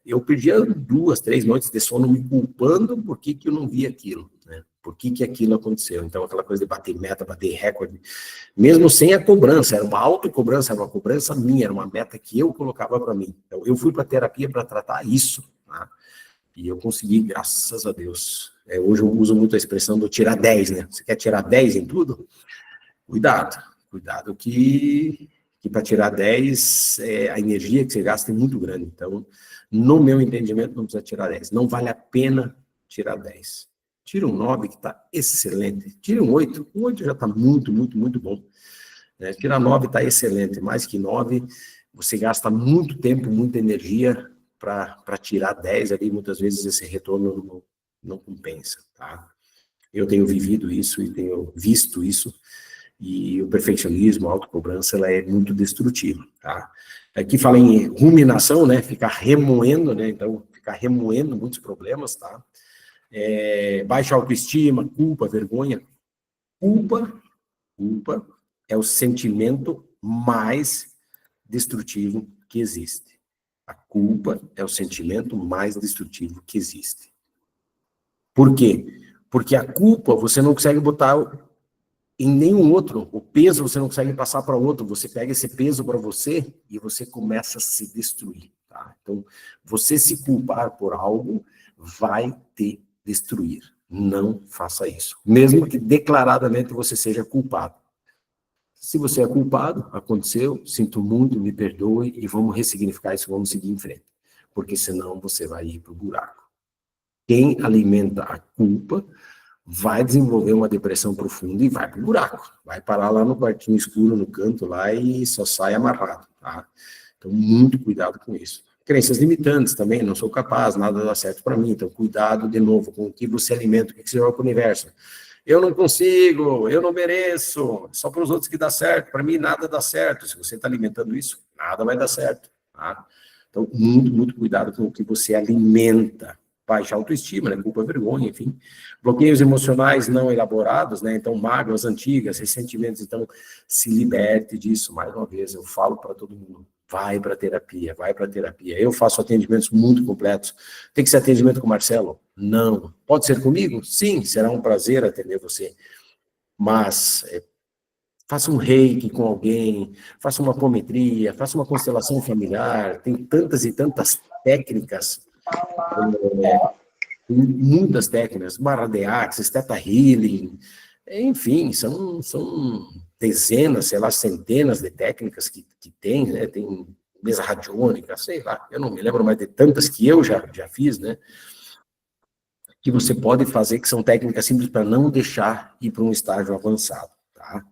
eu perdia 2, 3 noites de sono me culpando por que eu não vi aquilo, né? Por que aquilo aconteceu. Então, aquela coisa de bater meta, bater recorde, mesmo sem a cobrança, era uma autocobrança, era uma cobrança minha, era uma meta que eu colocava para mim. Então, eu fui para a terapia para tratar isso, tá? E eu consegui, graças a Deus. Hoje eu uso muito a expressão do tirar 10, né? Você quer tirar 10 em tudo? Cuidado que para tirar 10, a energia que você gasta é muito grande. Então, no meu entendimento, não precisa tirar 10. Não vale a pena tirar 10. Tira um 9, que está excelente. Tira um 8. Um 8 já está muito, muito, muito bom. Tirar 9 está excelente. Mais que 9, você gasta muito tempo, muita energia para tirar 10 ali. Muitas vezes esse retorno não compensa, tá? Eu tenho vivido isso e tenho visto isso. E o perfeccionismo, a autocobrança, ela é muito destrutiva, tá? Aqui fala em ruminação, né? Ficar remoendo, né? Então, ficar remoendo muitos problemas, tá? Baixa autoestima, culpa, vergonha. Culpa é o sentimento mais destrutivo que existe. A culpa é o sentimento mais destrutivo que existe. Por quê? Porque a culpa você não consegue botar em nenhum outro. O peso você não consegue passar para outro. Você pega esse peso para você e você começa a se destruir, tá? Então, você se culpar por algo vai te destruir. Não faça isso. Mesmo que declaradamente você seja culpado. Se você é culpado, aconteceu, sinto muito, me perdoe e vamos ressignificar isso, vamos seguir em frente. Porque senão você vai ir para o buraco. Quem alimenta a culpa vai desenvolver uma depressão profunda e vai para o buraco. Vai parar lá no quartinho escuro, no canto lá e só sai amarrado, tá? Então, muito cuidado com isso. Crenças limitantes também, não sou capaz, nada dá certo para mim, então cuidado de novo com o que você alimenta, o que você joga para o universo. Eu não consigo, eu não mereço, só para os outros que dá certo, para mim nada dá certo. Se você está alimentando isso, nada vai dar certo, tá? Então, muito, muito cuidado com o que você alimenta. Baixa autoestima, né? Culpa, vergonha, enfim. Bloqueios emocionais não elaborados, né? Então, mágoas antigas, ressentimentos. Então, se liberte disso. Mais uma vez, eu falo para todo mundo, vai para terapia, vai para terapia. Eu faço atendimentos muito completos. Tem que ser atendimento com o Marcelo? Não. Pode ser comigo? Sim, será um prazer atender você. Mas faça um reiki com alguém, faça uma apometria, faça uma constelação familiar. Tem tantas e tantas técnicas, tem muitas técnicas, barra de axis, theta healing, enfim, são dezenas, sei lá, centenas de técnicas que tem, né? Tem mesa radiônica, sei lá, eu não me lembro mais de tantas que eu já fiz, né? Que você pode fazer, que são técnicas simples para não deixar ir para um estágio avançado, tá?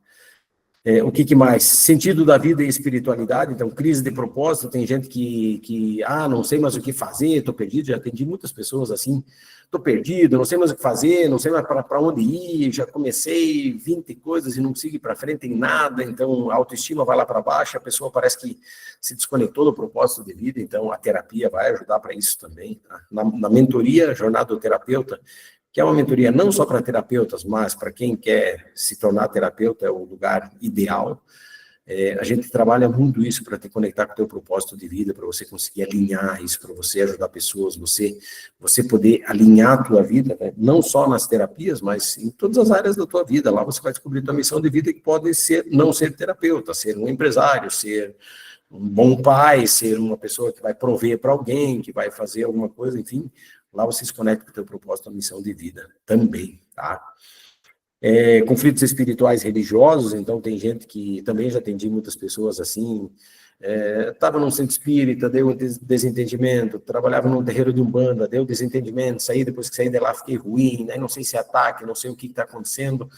O que mais? Sentido da vida e espiritualidade, então, crise de propósito, tem gente que não sei mais o que fazer, estou perdido, já atendi muitas pessoas assim, estou perdido, não sei mais o que fazer, não sei mais para onde ir, já comecei 20 coisas e não consigo ir para frente em nada, então a autoestima vai lá para baixo, a pessoa parece que se desconectou do propósito de vida, então a terapia vai ajudar para isso também, tá? Na mentoria, jornada do terapeuta, que é uma mentoria não só para terapeutas, mas para quem quer se tornar terapeuta, é o lugar ideal. A gente trabalha muito isso para te conectar com o teu propósito de vida, para você conseguir alinhar isso, para você ajudar pessoas, você poder alinhar a tua vida, né? Não só nas terapias, mas em todas as áreas da tua vida. Lá você vai descobrir tua missão de vida, que pode ser não ser terapeuta, ser um empresário, ser um bom pai, ser uma pessoa que vai prover para alguém, que vai fazer alguma coisa, enfim. Lá você se conecta com o teu propósito, a missão de vida também, tá? Conflitos espirituais religiosos, então tem gente que, também já atendi muitas pessoas assim, estava num centro espírita, deu um desentendimento, trabalhava num terreiro de Umbanda, deu desentendimento, depois que saí de lá fiquei ruim, né? Não sei se é ataque, não sei o que está acontecendo,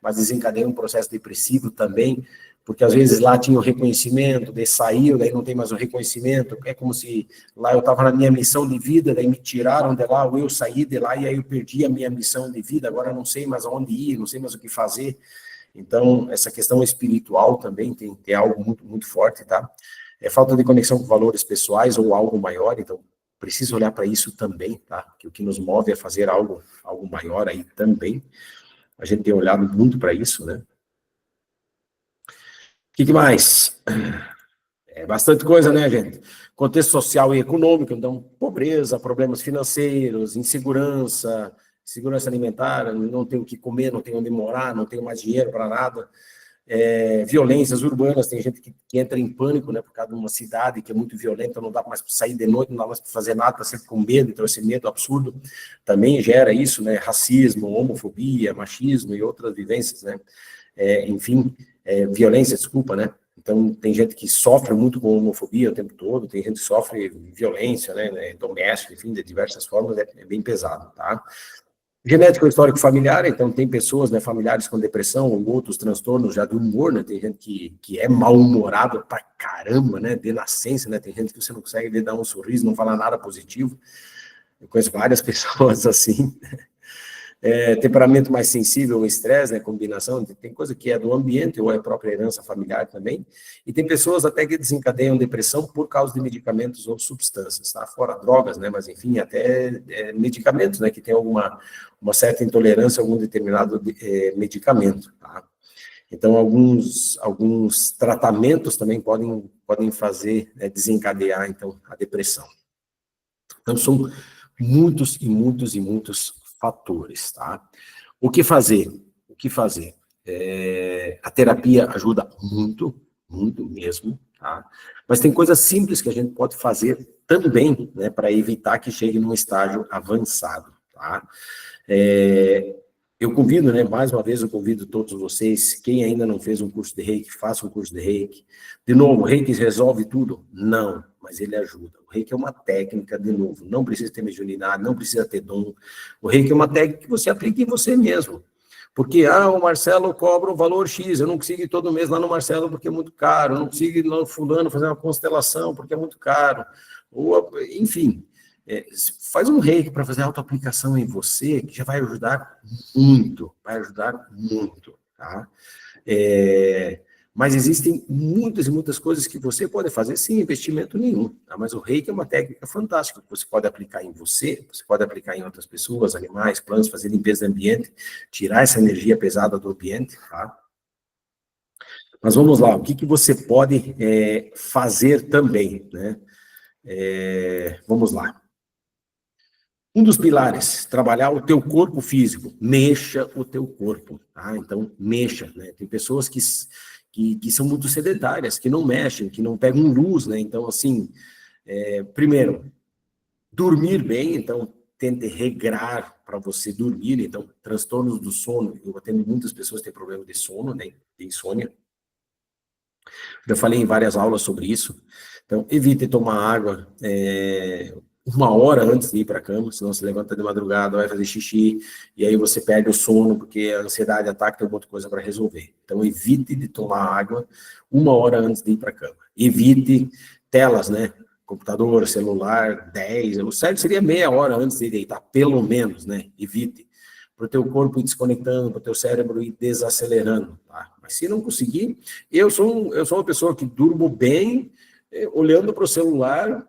mas desencadeia um processo depressivo também, porque às vezes lá tinha o reconhecimento, daí saiu, daí não tem mais o reconhecimento, é como se lá eu estava na minha missão de vida, daí me tiraram de lá, ou eu saí de lá, e aí eu perdi a minha missão de vida, agora não sei mais aonde ir, não sei mais o que fazer. Então, essa questão espiritual também tem algo muito, muito forte, tá? Falta de conexão com valores pessoais ou algo maior, então precisa olhar para isso também, tá? Que o que nos move é fazer algo maior aí também. A gente tem olhado muito para isso, né? O que mais? Bastante coisa, né, gente? Contexto social e econômico, então, pobreza, problemas financeiros, insegurança, segurança alimentar, não tenho o que comer, não tenho onde morar, não tenho mais dinheiro para nada. Violências urbanas, tem gente que entra em pânico, né, por causa de uma cidade que é muito violenta, não dá mais para sair de noite, não dá mais para fazer nada, está sempre com medo, então esse medo absurdo também gera isso, né, racismo, homofobia, machismo e outras vivências, né, enfim, violência, desculpa, né, então tem gente que sofre muito com homofobia o tempo todo, tem gente que sofre violência, né, doméstica, enfim, de diversas formas, é bem pesado, tá? Genético histórico familiar, então tem pessoas, né, familiares com depressão ou outros transtornos já do humor, né, tem gente que é mal-humorado pra caramba, né, de nascença, né, tem gente que você não consegue ver dar um sorriso, não falar nada positivo, eu conheço várias pessoas assim, temperamento mais sensível ao estresse, né, combinação, tem coisa que é do ambiente ou é própria herança familiar também, e tem pessoas até que desencadeiam depressão por causa de medicamentos ou substâncias, tá? Fora drogas, né, mas enfim, até medicamentos, né, que tem uma certa intolerância a algum determinado medicamento, tá? Então, alguns tratamentos também podem fazer, desencadear, então, a depressão. Então, são muitos e muitos e muitos fatores, tá? O que fazer? O que fazer? A terapia ajuda muito, muito mesmo, tá? Mas tem coisas simples que a gente pode fazer também, né, para evitar que chegue num estágio avançado, tá? Eu convido, né, mais uma vez eu convido todos vocês, quem ainda não fez um curso de Reiki, faça um curso de Reiki. De novo, o Reiki resolve tudo? Não, mas ele ajuda. O Reiki é uma técnica, de novo, não precisa ter mediunidade, não precisa ter dom. O Reiki é uma técnica que você aplica em você mesmo. Porque, o Marcelo cobra um valor X, eu não consigo ir todo mês lá no Marcelo porque é muito caro, eu não consigo ir lá no fulano fazer uma constelação porque é muito caro. ou, enfim, faz um reiki para fazer autoaplicação em você, que já vai ajudar muito, tá? Mas existem muitas e muitas coisas que você pode fazer sem investimento nenhum, tá? Mas o reiki é uma técnica fantástica, que você pode aplicar em você pode aplicar em outras pessoas, animais, plantas, fazer limpeza do ambiente, tirar essa energia pesada do ambiente, tá? Mas vamos lá, o que você pode fazer também, né? Vamos lá. Um dos pilares, trabalhar o teu corpo físico, mexa o teu corpo, tá? Então, mexa, né? Tem pessoas que são muito sedentárias, que não mexem, que não pegam luz, né? Então, assim, primeiro, dormir bem, então, tente regrar para você dormir, então, transtornos do sono, eu atendo muitas pessoas que têm problema de sono, né? De insônia. Já falei em várias aulas sobre isso. Então, evite tomar água 1 hora antes de ir para a cama, senão você levanta de madrugada, vai fazer xixi, e aí você perde o sono, porque a ansiedade ataca, tem muita coisa para resolver. Então, evite de tomar água 1 hora antes de ir para a cama. Evite telas, né? Computador, celular, 10, o certo seria meia hora antes de deitar, pelo menos, né? Evite. Para o teu corpo ir desconectando, para o teu cérebro ir desacelerando, tá? Mas se não conseguir, eu sou uma pessoa que durmo bem, olhando para o celular,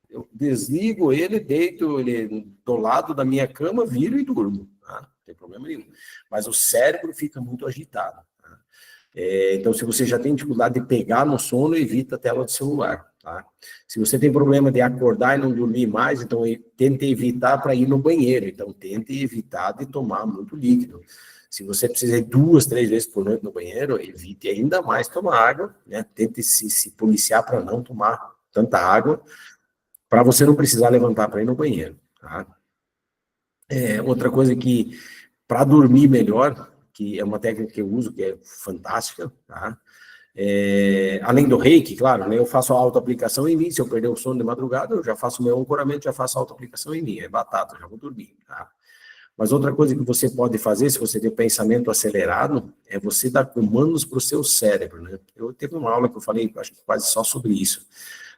eu desligo ele, deito ele do lado da minha cama, viro e durmo, tá? Não tem problema nenhum. Mas o cérebro fica muito agitado, tá? Então, se você já tem dificuldade de pegar no sono, evita a tela do celular, tá? Se você tem problema de acordar e não dormir mais, então tente evitar para ir no banheiro. Então, tente evitar de tomar muito líquido. Se você precisa ir 2, 3 vezes por noite no banheiro, evite ainda mais tomar água, né? Tente se policiar para não tomar tanta água, para você não precisar levantar para ir no banheiro, tá? Outra coisa que, para dormir melhor, que é uma técnica que eu uso, que é fantástica, tá? Além do reiki, claro, né, eu faço a autoaplicação em mim. Se eu perder o sono de madrugada, eu já faço o meu ancoramento, já faço a autoaplicação em mim, é batata, já vou dormir, tá? Mas outra coisa que você pode fazer, se você tem pensamento acelerado, é você dar comandos para o seu cérebro, né? Eu teve uma aula que eu falei, acho que quase só sobre isso,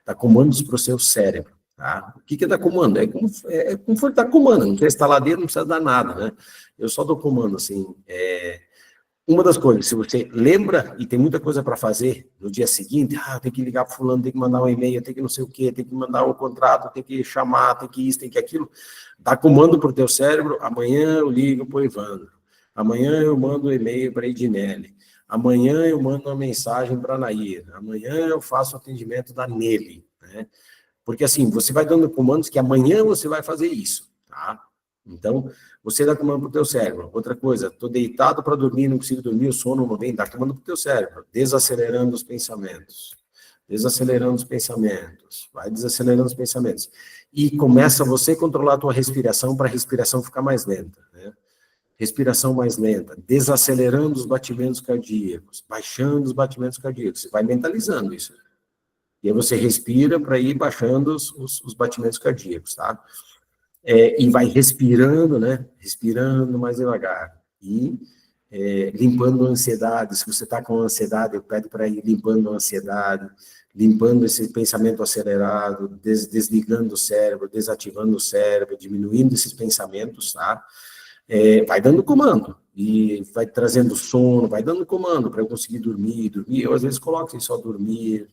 dar comandos para o seu cérebro, tá? O que é dar comando? É como for dar comando, não precisa instaladeira, não precisa dar nada, né? Eu só dou comando, assim, uma das coisas, se você lembra e tem muita coisa para fazer no dia seguinte, tem que ligar para fulano, tem que mandar um e-mail, tem que não sei o quê, tem que mandar o contrato, tem que chamar, tem que isso, tem que aquilo, dá comando para o teu cérebro, amanhã eu ligo para o Evandro, amanhã eu mando um e-mail para a Edinelli, amanhã eu mando uma mensagem para a Nair, amanhã eu faço o atendimento da Nelly, né? Porque assim, você vai dando comandos que amanhã você vai fazer isso, tá? Então, você dá comando para o teu cérebro. Outra coisa, estou deitado para dormir, não consigo dormir, o sono não vem, dá comando para o teu cérebro. Desacelerando os pensamentos. Desacelerando os pensamentos. Vai desacelerando os pensamentos. E começa você a controlar a tua respiração para a respiração ficar mais lenta, né? Respiração mais lenta. Desacelerando os batimentos cardíacos. Baixando os batimentos cardíacos. Você vai mentalizando isso. E aí você respira para ir baixando os batimentos cardíacos, tá? E vai respirando, né? Respirando mais devagar. E limpando a ansiedade. Se você está com ansiedade, eu peço para ir limpando a ansiedade, limpando esse pensamento acelerado, desligando o cérebro, desativando o cérebro, diminuindo esses pensamentos, tá? Vai dando comando. E vai trazendo sono, vai dando comando para eu conseguir dormir. Eu, às vezes, coloco assim, só dormir.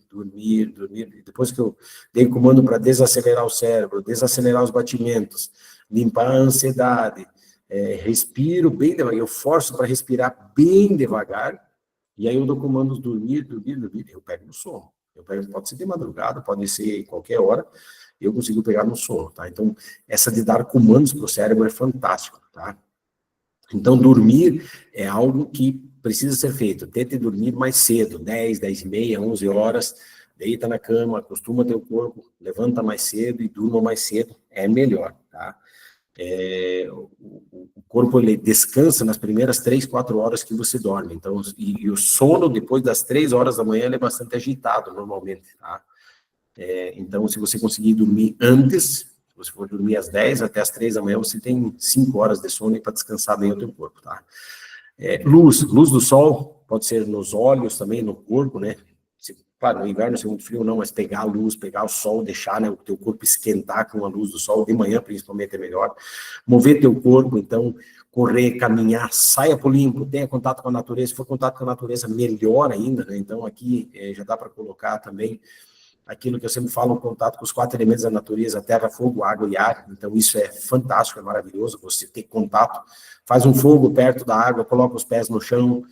Depois que eu dei comando para desacelerar o cérebro, desacelerar os batimentos, limpar a ansiedade, respiro bem devagar, eu forço para respirar bem devagar, e aí eu dou comandos dormir, eu pego no sono. Pode ser de madrugada, pode ser qualquer hora, eu consigo pegar no sono, tá? Então, essa de dar comandos para o cérebro é fantástico, tá? Então, dormir é algo que precisa ser feito. Tente dormir mais cedo, 10, 10 e meia, 11 horas, deita na cama, acostuma teu corpo, levanta mais cedo e durma mais cedo, é melhor, tá? O corpo, ele descansa nas primeiras 3, 4 horas que você dorme, então, e o sono, depois das 3 horas da manhã, ele é bastante agitado, normalmente, tá? Então, se você conseguir dormir antes, se você for dormir às 10 até às 3 da manhã, você tem 5 horas de sono para descansar bem o teu corpo, tá? Luz do sol, pode ser nos olhos também, no corpo, né? Claro, no inverno ser muito frio não, mas pegar a luz, pegar o sol, deixar, né, o teu corpo esquentar com a luz do sol, de manhã principalmente é melhor. Mover teu corpo, então, correr, caminhar, saia pro limpo, tenha contato com a natureza. Se for contato com a natureza, melhor ainda, né? Então aqui já dá para colocar também aquilo que eu sempre falo, o contato com os 4 elementos da natureza, terra, fogo, água e ar. Então isso é fantástico, é maravilhoso, você ter contato. Faz um fogo perto da água, coloca os pés no chão,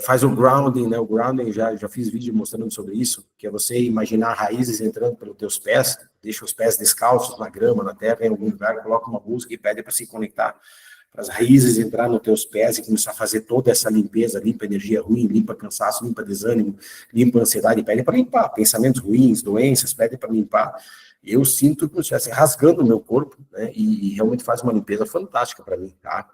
faz o grounding, né? O grounding, já fiz vídeo mostrando sobre isso, que é você imaginar raízes entrando pelos teus pés, deixa os pés descalços na grama, na terra, em algum lugar, coloca uma música e pede para se conectar, para as raízes entrar nos teus pés e começar a fazer toda essa limpeza, limpa energia ruim, limpa cansaço, limpa desânimo, limpa ansiedade, pede para limpar pensamentos ruins, doenças, pede para limpar. Eu sinto como se estivesse rasgando o meu corpo, né? E realmente faz uma limpeza fantástica para mim, tá?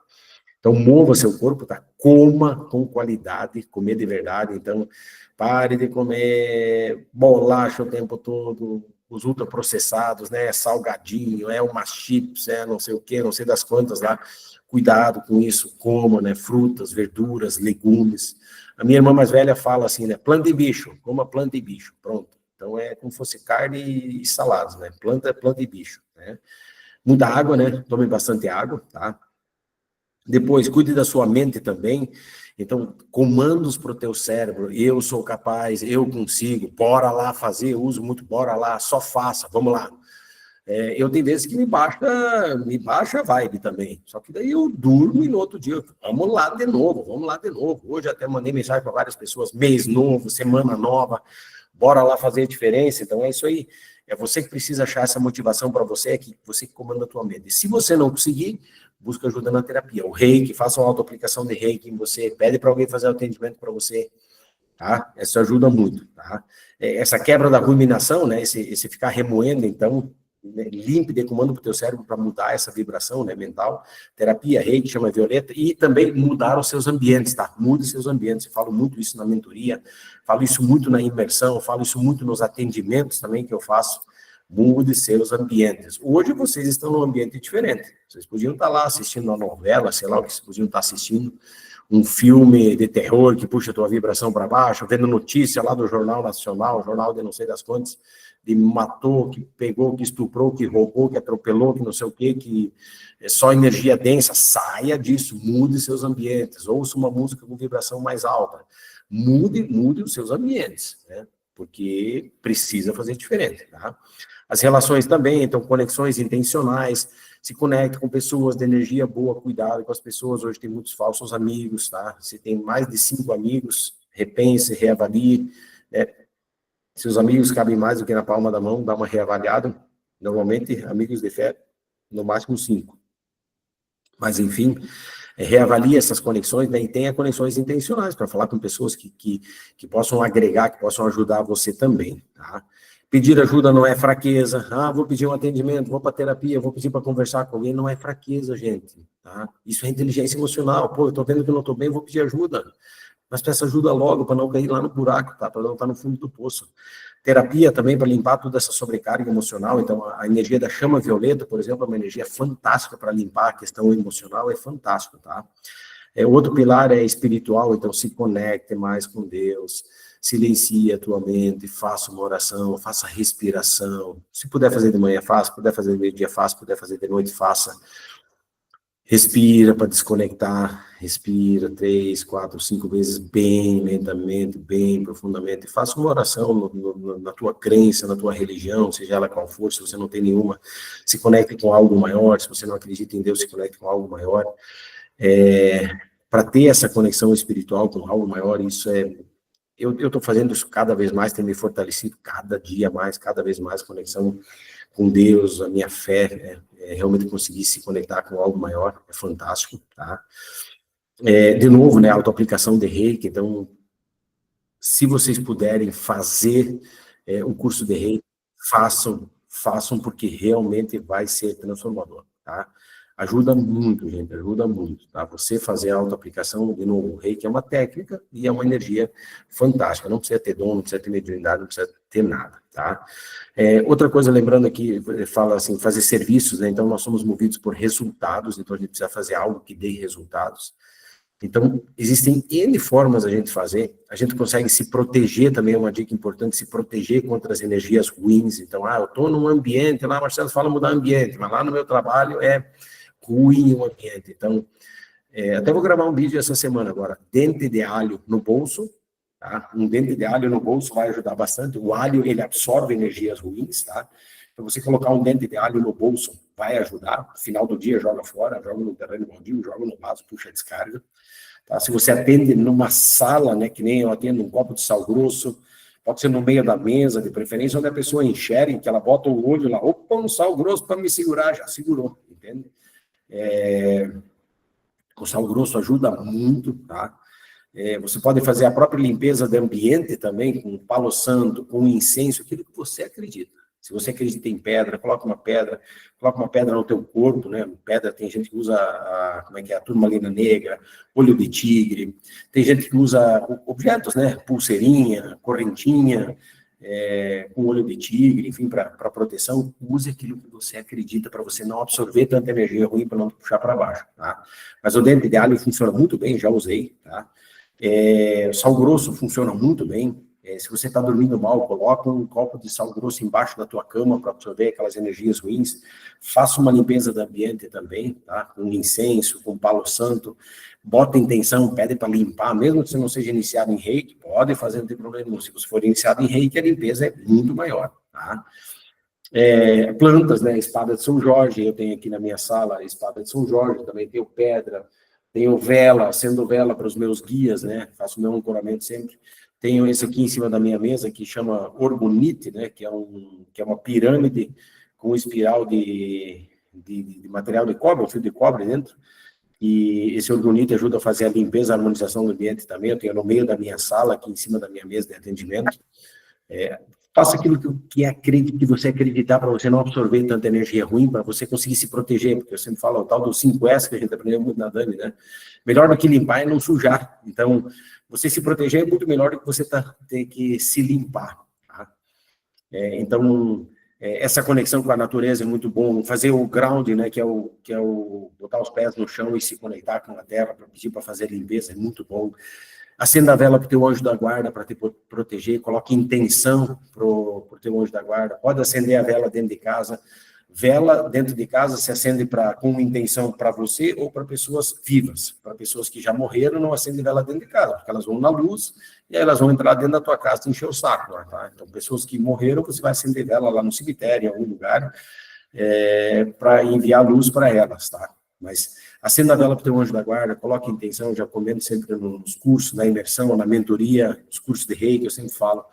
Então, mova seu corpo, tá? Coma com qualidade, comer de verdade. Então, pare de comer bolacha o tempo todo, os ultraprocessados, né? Salgadinho, umas chips, não sei o quê, não sei das quantas lá. Cuidado com isso, coma, né? Frutas, verduras, legumes. A minha irmã mais velha fala assim, né? Planta e bicho, coma planta e bicho, pronto. Então, é como se fosse carne e saladas, né? Planta e bicho, né? Muita água, né? Tome bastante água, tá? Depois, cuide da sua mente também. Então, comandos para o teu cérebro. Eu sou capaz, eu consigo, bora lá fazer, eu uso muito, bora lá, só faça, vamos lá. Eu tenho vezes que me baixa a vibe também. Só que daí eu durmo e no outro dia, vamos lá de novo, vamos lá de novo. Hoje até mandei mensagem para várias pessoas, mês novo, semana nova, bora lá fazer a diferença. Então é isso aí. É você que precisa achar essa motivação para você, é que você que comanda a tua mente. E se você não conseguir, busca ajuda na terapia. O reiki, faça uma auto-aplicação de reiki em você, pede para alguém fazer o atendimento para você, tá? Isso ajuda muito, tá? Essa quebra da ruminação, né? Esse ficar remoendo, então, né? Limpe de comando para o teu cérebro para mudar essa vibração, né, mental. Terapia, reiki, chama violeta, e também mudar os seus ambientes, tá? Mude seus ambientes. Eu falo muito isso na mentoria, falo isso muito na imersão, falo isso muito nos atendimentos também que eu faço. Mude seus ambientes. Hoje vocês estão num ambiente diferente. Vocês podiam estar lá assistindo uma novela, sei lá o que vocês podiam estar assistindo, um filme de terror que puxa a tua vibração para baixo, vendo notícia lá do Jornal Nacional, jornal de não sei das quantas, de matou, que pegou, que estuprou, que roubou, que atropelou, que não sei o quê, que é só energia densa. Saia disso, mude seus ambientes, ouça uma música com vibração mais alta. Mude os seus ambientes, né? Porque precisa fazer diferente, tá? As relações também, então, conexões intencionais, se conecte com pessoas de energia boa, cuidado com as pessoas. Hoje tem muitos falsos amigos, tá? Se tem mais de 5 amigos, repense, reavalie, né? Se os amigos cabem mais do que na palma da mão, dá uma reavaliada. Normalmente, amigos de fé, no máximo 5. Mas, enfim, reavalie essas conexões, né? E tenha conexões intencionais para falar com pessoas que possam agregar, que possam ajudar você também, tá? Pedir ajuda não é fraqueza. Vou pedir um atendimento, vou para terapia, vou pedir para conversar com alguém. Não é fraqueza, gente, tá? Isso é inteligência emocional. Pô, eu estou vendo que eu não estou bem, vou pedir ajuda. Mas peça ajuda logo para não cair lá no buraco, tá? Para não estar no fundo do poço. Terapia também para limpar toda essa sobrecarga emocional. Então, a energia da chama violeta, por exemplo, é uma energia fantástica para limpar a questão emocional, é fantástico, tá? Outro pilar é espiritual, então se conecte mais com Deus, silencie a tua mente, faça uma oração, faça respiração. Se puder fazer de manhã, faça. Se puder fazer de meio-dia, faça. Se puder fazer de noite, faça. Respira para desconectar, respira 3, 4, 5 vezes bem lentamente, bem profundamente. Faça uma oração na tua crença, na tua religião, seja ela qual for, se você não tem nenhuma. Se conecte com algo maior, se você não acredita em Deus, se conecte com algo maior. Para ter essa conexão espiritual com algo maior, isso é... Eu estou fazendo isso cada vez mais, tem me fortalecido cada dia mais, cada vez mais, conexão com Deus, a minha fé, realmente conseguir se conectar com algo maior, é fantástico, tá? De novo, né, autoaplicação de reiki. Então, se vocês puderem fazer um curso de reiki, façam, porque realmente vai ser transformador, tá? Ajuda muito, gente, ajuda muito, tá? Você fazer a autoaplicação, de novo, o reiki é uma técnica e é uma energia fantástica. Não precisa ter dom, não precisa ter mediunidade, não precisa ter nada, tá? Outra coisa, lembrando aqui, fala assim, fazer serviços, né? Então, nós somos movidos por resultados, então a gente precisa fazer algo que dê resultados. Então, existem N formas a gente fazer, a gente consegue se proteger também, é uma dica importante, se proteger contra as energias ruins. Então, eu estou num ambiente, lá Marcelo fala mudar ambiente, mas lá no meu trabalho é ruim o ambiente. Então, até vou gravar um vídeo essa semana agora, dente de alho no bolso, tá? Um dente de alho no bolso vai ajudar bastante, o alho, ele absorve energias ruins, tá? Então, você colocar um dente de alho no bolso vai ajudar, no final do dia joga fora, joga no terreno baldio, joga no vaso, puxa a descarga. Tá? Se você atende numa sala, né, que nem eu atendo, um copo de sal grosso, pode ser no meio da mesa, de preferência, onde a pessoa enxergue, que ela bota o olho lá, opa, um sal grosso para me segurar, já segurou, entende? O sal grosso ajuda muito, tá? Você pode fazer a própria limpeza do ambiente também, com palo santo, com incenso, aquilo que você acredita. Se você acredita em pedra, coloca uma pedra no teu corpo, né? Pedra, tem gente que usa a turmalina negra, olho de tigre, tem gente que usa objetos, né? Pulseirinha, correntinha, com olho de tigre, enfim, para proteção. Use aquilo que você acredita para você não absorver tanta energia ruim para não puxar para baixo, tá? Mas o dente de alho funciona muito bem, já usei, tá? Sal grosso funciona muito bem. Se você está dormindo mal, coloca um copo de sal grosso embaixo da tua cama para absorver aquelas energias ruins. Faça uma limpeza do ambiente também, tá? Com incenso, com palo santo. Bota intenção, pede para limpar, mesmo que você não seja iniciado em reiki, pode fazer, não tem problema nenhum. Se você for iniciado em reiki, a limpeza é muito maior, tá? Plantas, né? Espada de São Jorge, eu tenho aqui na minha sala a espada de São Jorge, também tenho pedra, tenho vela, acendo vela para os meus guias, né? Faço o meu ancoramento sempre. Tenho esse aqui em cima da minha mesa, que chama Orgonite, né? Que é uma pirâmide com espiral de material de cobre, um fio de cobre dentro. E esse Orgonite ajuda a fazer a limpeza, a harmonização do ambiente também. Eu tenho no meio da minha sala, aqui em cima da minha mesa de atendimento. Faça aquilo que você acreditar para você não absorver tanta energia ruim, para você conseguir se proteger, porque eu sempre falo o tal dos 5S que a gente aprendeu muito na Dani, né? Melhor do que limpar é não sujar. Então, você se proteger é muito melhor do que você ter que se limpar, tá? Então, essa conexão com a natureza é muito bom. Fazer o ground, né, que é o botar os pés no chão e se conectar com a terra para pedir para fazer limpeza, é muito bom. Acenda a vela para o teu anjo da guarda, para te proteger, coloque intenção para o teu anjo da guarda. Pode acender a vela dentro de casa. Vela dentro de casa se acende com intenção para você ou para pessoas vivas. Para pessoas que já morreram, não acende vela dentro de casa, porque elas vão na luz e aí elas vão entrar dentro da tua casa e encher o saco. Tá? Então, pessoas que morreram, você vai acender vela lá no cemitério, em algum lugar, para enviar luz para elas, tá? Mas acenda a vela para o teu anjo da guarda, coloque intenção, eu já comento sempre nos cursos, na imersão, na mentoria, nos cursos de reiki, eu sempre falo,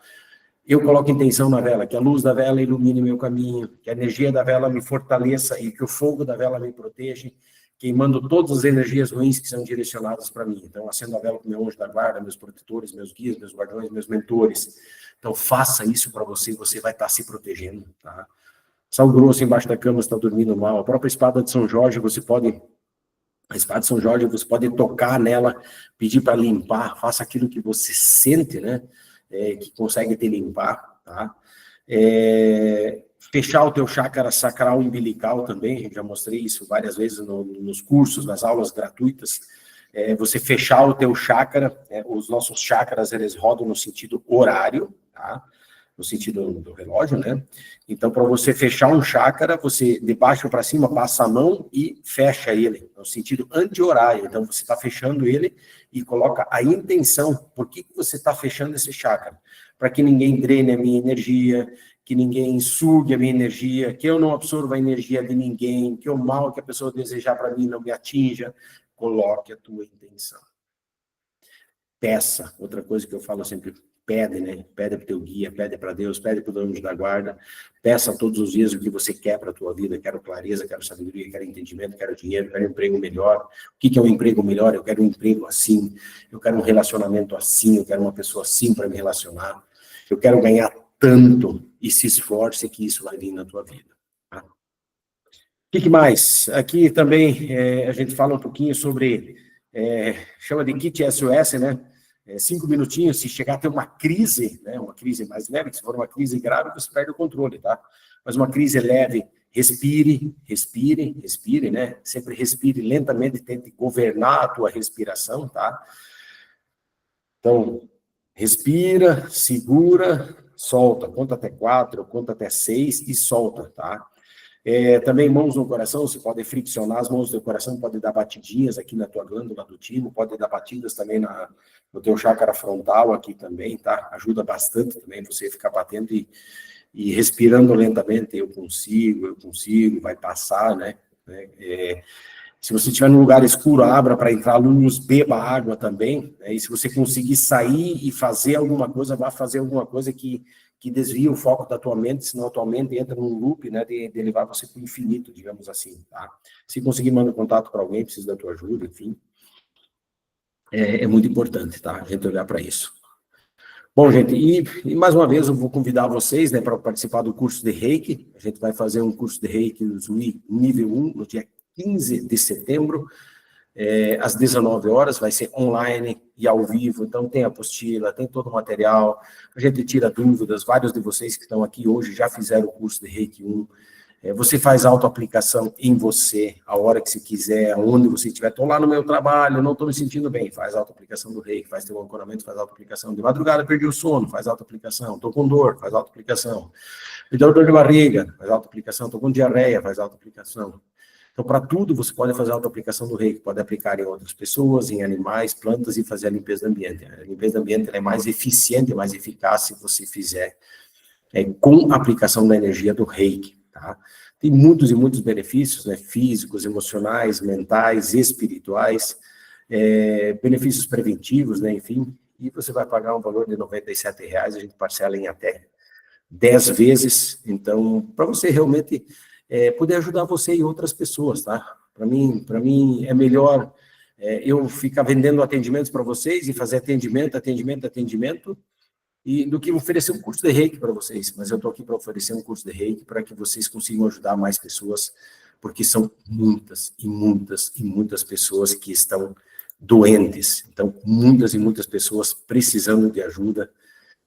eu coloco intenção na vela, que a luz da vela ilumine meu caminho, que a energia da vela me fortaleça e que o fogo da vela me proteja, queimando todas as energias ruins que são direcionadas para mim. Então, acendo a vela para o meu anjo da guarda, meus protetores, meus guias, meus guardiões, meus mentores. Então, faça isso para você, você vai estar se protegendo, tá? Sal grosso embaixo da cama, está dormindo mal. A própria espada de São Jorge, a espada de São Jorge, você pode tocar nela, pedir para limpar, faça aquilo que você sente, né? Que consegue te limpar, tá? Fechar o teu chácara sacral umbilical também, já mostrei isso várias vezes nos cursos, nas aulas gratuitas. Você fechar o teu chácara, os nossos chácaras, eles rodam no sentido horário, tá? No sentido do relógio, né? Então, para você fechar um chácara, você de baixo para cima passa a mão e fecha ele, no sentido anti-horário. Então, você está fechando ele e coloca a intenção. Por que você está fechando esse chácara? Para que ninguém drene a minha energia, que ninguém sugue a minha energia, que eu não absorva a energia de ninguém, que o mal que a pessoa desejar para mim não me atinja. Coloque a tua intenção. Peça, outra coisa que eu falo sempre, pede, né? Pede para o teu guia, pede para Deus, pede para o anjo da guarda, peça todos os dias o que você quer para a tua vida. Quero clareza, quero sabedoria, quero entendimento, quero dinheiro, quero um emprego melhor. O que é um emprego melhor? Eu quero um emprego assim, eu quero um relacionamento assim, eu quero uma pessoa assim para me relacionar, eu quero ganhar tanto, e se esforce que isso vai vir na tua vida. Tá? O que mais? Aqui também a gente fala um pouquinho sobre, chama de kit SOS, né? 5 minutinhos, se chegar a ter uma crise, né? Uma crise mais leve, se for uma crise grave, você perde o controle, tá? Mas uma crise leve, respire, né? Sempre respire lentamente, tente governar a tua respiração, tá? Então, respira, segura, solta, conta até 4, conta até 6 e solta, tá? Também mãos no coração, você pode friccionar as mãos do coração, pode dar batidinhas aqui na tua glândula do timo, pode dar batidas também no teu chácara frontal aqui também, tá? Ajuda bastante também você ficar batendo e respirando lentamente, eu consigo, vai passar, né? Se você estiver num lugar escuro, abra para entrar luz, beba água também, né? E se você conseguir sair e fazer alguma coisa, vá fazer alguma coisa que desvie o foco da tua mente, senão a tua mente entra num loop, né, de levar você para o infinito, digamos assim, tá? Se conseguir mandar contato para alguém, precisa da tua ajuda, enfim, é muito importante, tá? A gente olhar para isso. Bom, gente, e mais uma vez eu vou convidar vocês, né, para participar do curso de Reiki. A gente vai fazer um curso de Reiki Usui nível 1 no dia 15 de setembro, às 19 horas, vai ser online e ao vivo, então tem apostila, tem todo o material, a gente tira dúvidas, vários de vocês que estão aqui hoje já fizeram o curso de Reiki 1, você faz autoaplicação em você, a hora que você quiser, onde você estiver, estou lá no meu trabalho, não estou me sentindo bem, faz autoaplicação do Reiki, faz teu ancoramento, faz autoaplicação, de madrugada perdi o sono, faz autoaplicação, estou com dor, faz autoaplicação, me deu dor de barriga, faz autoaplicação, estou com diarreia, faz autoaplicação. Então, para tudo, você pode fazer a autoaplicação do Reiki, pode aplicar em outras pessoas, em animais, plantas e fazer a limpeza do ambiente. A limpeza do ambiente é mais eficiente, mais eficaz se você fizer com a aplicação da energia do Reiki, tá? Tem muitos e muitos benefícios, né, físicos, emocionais, mentais, espirituais, benefícios preventivos, né, enfim, e você vai pagar um valor de R$ 97,00, a gente parcela em até 10 vezes, então, para você realmente poder ajudar você e outras pessoas, tá? Para mim é melhor eu ficar vendendo atendimentos para vocês e fazer atendimento, e do que oferecer um curso de Reiki para vocês. Mas eu estou aqui para oferecer um curso de Reiki para que vocês consigam ajudar mais pessoas, porque são muitas e muitas e muitas pessoas que estão doentes. Então, muitas e muitas pessoas precisando de ajuda.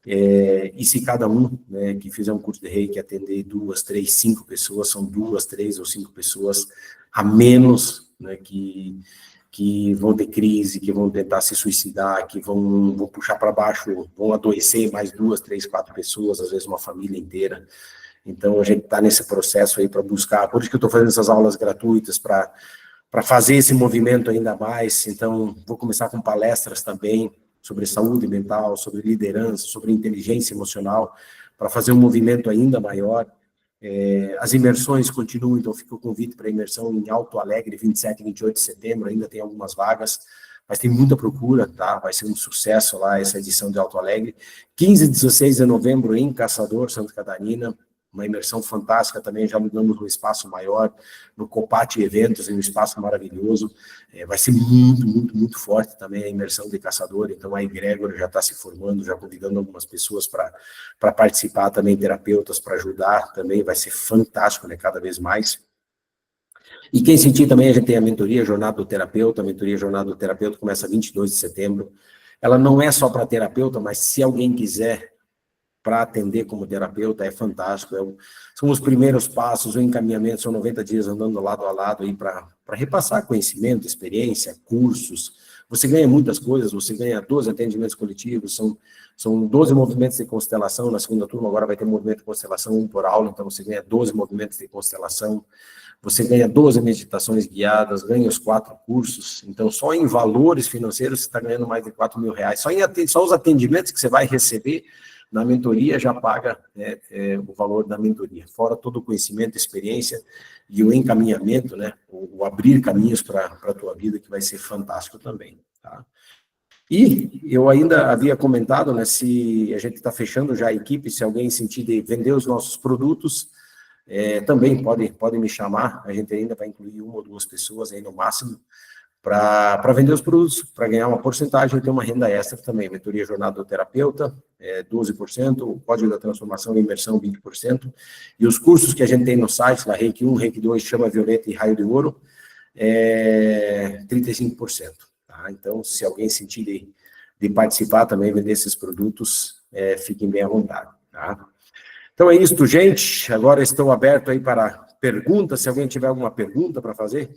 E se cada um, né, que fizer um curso de Reiki atender 2, 3, 5 pessoas, são 2, 3 ou 5 pessoas a menos, né, que vão ter crise, que vão tentar se suicidar, que vão puxar para baixo, vão adoecer mais 2, 3, 4 pessoas, às vezes uma família inteira. Então, a gente está nesse processo aí para buscar, por isso que eu estou fazendo essas aulas gratuitas, para fazer esse movimento ainda mais. Então, vou começar com palestras também, sobre saúde mental, sobre liderança, sobre inteligência emocional, para fazer um movimento ainda maior. As imersões continuam, então fica o convite para a imersão em Alto Alegre, 27 e 28 de setembro, ainda tem algumas vagas, mas tem muita procura, tá? Vai ser um sucesso lá essa edição de Alto Alegre. 15 e 16 de novembro em Caçador, Santa Catarina, uma imersão fantástica também, já mudamos um espaço maior, no Copati Eventos, em um espaço maravilhoso. Vai ser muito, muito, muito forte também a imersão de Caçador, então a egrégora já está se formando, já convidando algumas pessoas para participar também, terapeutas para ajudar também, vai ser fantástico, né, cada vez mais. E quem sentir também, a gente tem a mentoria Jornada do Terapeuta, a mentoria Jornada do Terapeuta começa 22 de setembro, ela não é só para terapeuta, mas se alguém quiser para atender como terapeuta, é fantástico, são os primeiros passos, o encaminhamento, são 90 dias andando lado a lado aí para repassar conhecimento, experiência, cursos, você ganha muitas coisas, você ganha 12 atendimentos coletivos, são 12 movimentos de constelação, na segunda turma agora vai ter movimento de constelação, um por aula, então você ganha 12 movimentos de constelação, você ganha 12 meditações guiadas, ganha os 4 cursos, então só em valores financeiros você está ganhando mais de R$4.000, só os atendimentos que você vai receber na mentoria já paga o valor da mentoria, fora todo o conhecimento, experiência e o encaminhamento, né, o abrir caminhos para a tua vida, que vai ser fantástico também, tá? E eu ainda havia comentado, né, se a gente está fechando já a equipe, se alguém sentir de vender os nossos produtos, também pode me chamar, a gente ainda vai incluir 1 ou 2 pessoas aí no máximo, para vender os produtos, para ganhar uma porcentagem e ter uma renda extra também. Mentoria Jornada do Terapeuta, 12%, o Código da Transformação e Imersão, 20%, e os cursos que a gente tem no site, lá, Reiki 1, Reiki 2, Chama Violeta e Raio de Ouro, 35%. Tá? Então, se alguém sentir de participar também, vender esses produtos, fiquem bem à vontade. Tá? Então é isso, gente. Agora estou aberto aí para perguntas. Se alguém tiver alguma pergunta para fazer,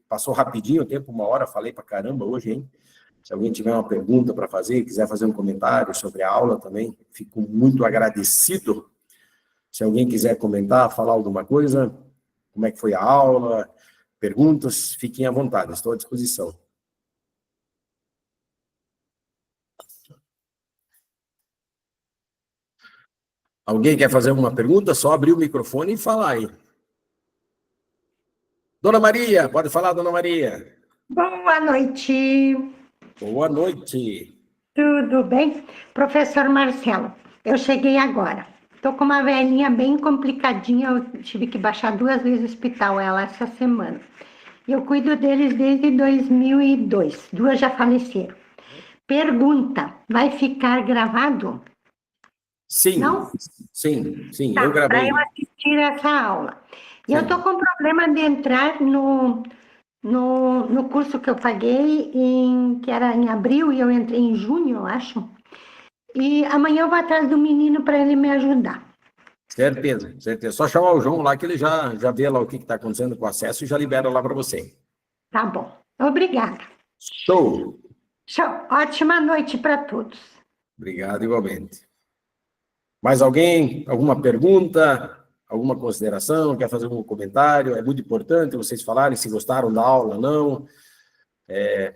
passou rapidinho o tempo, 1 hora, falei para caramba hoje, hein? Se alguém tiver uma pergunta para fazer, quiser fazer um comentário sobre a aula também, fico muito agradecido. Se alguém quiser comentar, falar alguma coisa, como é que foi a aula, perguntas, fiquem à vontade, estou à disposição. Alguém quer fazer alguma pergunta? Só abrir o microfone e falar aí. Dona Maria, pode falar, Dona Maria. Boa noite. Boa noite. Tudo bem? Professor Marcelo, eu cheguei agora. Estou com uma velhinha bem complicadinha, eu tive que baixar 2 vezes o hospital ela essa semana. Eu cuido deles desde 2002, 2 já faleceram. Pergunta, vai ficar gravado? Sim, Não? sim, Tá, eu para gravei. eu assistir essa aula. E eu Sim. estou com problema de entrar no curso que eu paguei, que era em abril, e eu entrei em junho, eu acho. E amanhã eu vou atrás do menino para ele me ajudar. Certeza. Só chamar o João lá que ele já vê lá o que está acontecendo com o acesso e já libera lá para você. Tá bom. Obrigada. Show! Show. Ótima noite para todos. Obrigado, igualmente. Mais alguém? Alguma pergunta? Alguma consideração? Quer fazer algum comentário? É muito importante vocês falarem se gostaram da aula ou não.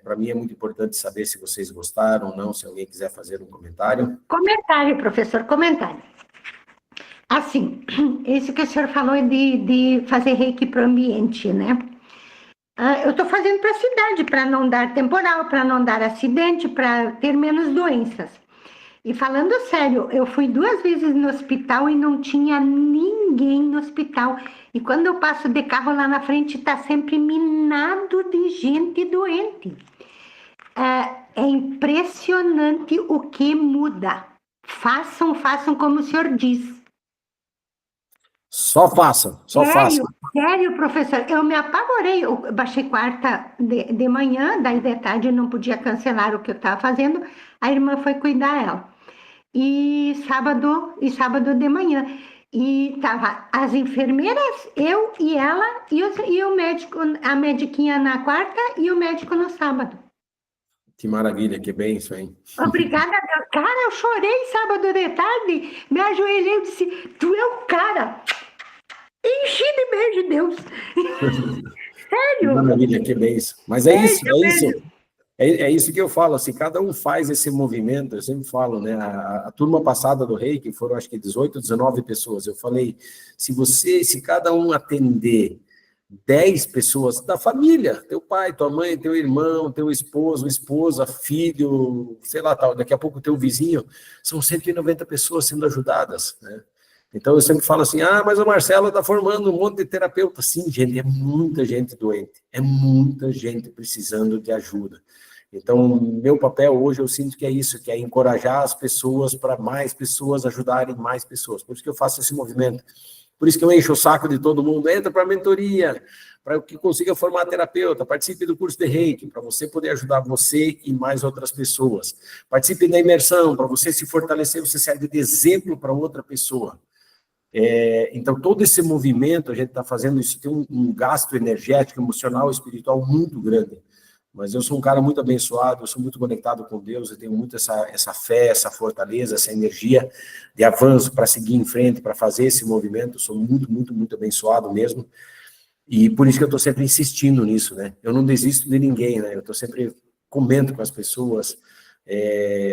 Para mim é muito importante saber se vocês gostaram ou não, se alguém quiser fazer um comentário. Comentário, professor, comentário. Assim, isso que o senhor falou de fazer reiki para o ambiente, né? Eu estou fazendo para a cidade, para não dar temporal, para não dar acidente, para ter menos doenças. E falando sério, eu fui 2 vezes no hospital e não tinha ninguém no hospital. E quando eu passo de carro lá na frente, está sempre minado de gente doente. É impressionante o que muda. Façam como o senhor diz. Só façam. Sério, professor, eu me apavorei. Eu baixei quarta de manhã, daí de tarde eu não podia cancelar o que eu estava fazendo. A irmã foi cuidar ela. E sábado de manhã. E tava as enfermeiras, eu e ela, e o médico, a mediquinha na quarta e o médico no sábado. Que maravilha, que bem isso, hein? Obrigada, Deus. Cara, eu chorei sábado de tarde, me ajoelhei e disse, tu é o cara. Enchi de beijo, Deus. Que Sério? maravilha, que bem isso. Mas é isso, Beijo. é isso que eu falo, assim, cada um faz esse movimento, eu sempre falo, né, a turma passada do Reiki foram, acho que 18, 19 pessoas, eu falei, se cada um atender 10 pessoas da família, teu pai, tua mãe, teu irmão, teu esposo, esposa, filho, sei lá, tal, daqui a pouco teu vizinho, são 190 pessoas sendo ajudadas, né? Então, eu sempre falo assim, mas o Marcelo está formando um monte de terapeuta. Sim, gente, é muita gente doente, é muita gente precisando de ajuda. Então, meu papel hoje, eu sinto que é isso, que é encorajar as pessoas para mais pessoas ajudarem mais pessoas. Por isso que eu faço esse movimento. Por isso que eu encho o saco de todo mundo, entra para a mentoria, para que consiga formar terapeuta, participe do curso de Reiki, para você poder ajudar você e mais outras pessoas. Participe da imersão, para você se fortalecer, você serve de exemplo para outra pessoa. Então, todo esse movimento, a gente está fazendo isso, tem um gasto energético, emocional, espiritual muito grande. Mas eu sou um cara muito abençoado, eu sou muito conectado com Deus, eu tenho muito essa fé, essa fortaleza, essa energia de avanço para seguir em frente, para fazer esse movimento. Eu sou muito, muito, muito abençoado mesmo. E por isso que eu estou sempre insistindo nisso, né? Eu não desisto de ninguém, né? Eu estou sempre comento com as pessoas.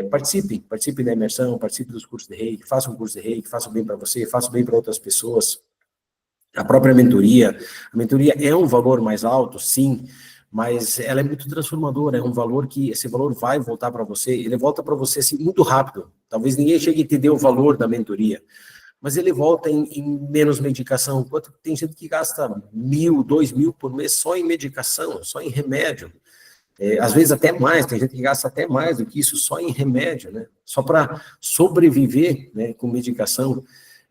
Participe da imersão, participe dos cursos de Reiki, faça um curso de Reiki, faça bem para você, faça bem para outras pessoas. A própria mentoria, a mentoria é um valor mais alto, sim, mas ela é muito transformadora, é um valor que, esse valor vai voltar para você, ele volta para você assim, muito rápido. Talvez ninguém chegue a entender o valor da mentoria, mas ele volta em menos medicação. Enquanto tem gente que gasta 1.000, 2.000 por mês só em medicação, só em remédio. Às vezes até mais, tem gente que gasta até mais do que isso só em remédio, né? Só para sobreviver, né, com medicação.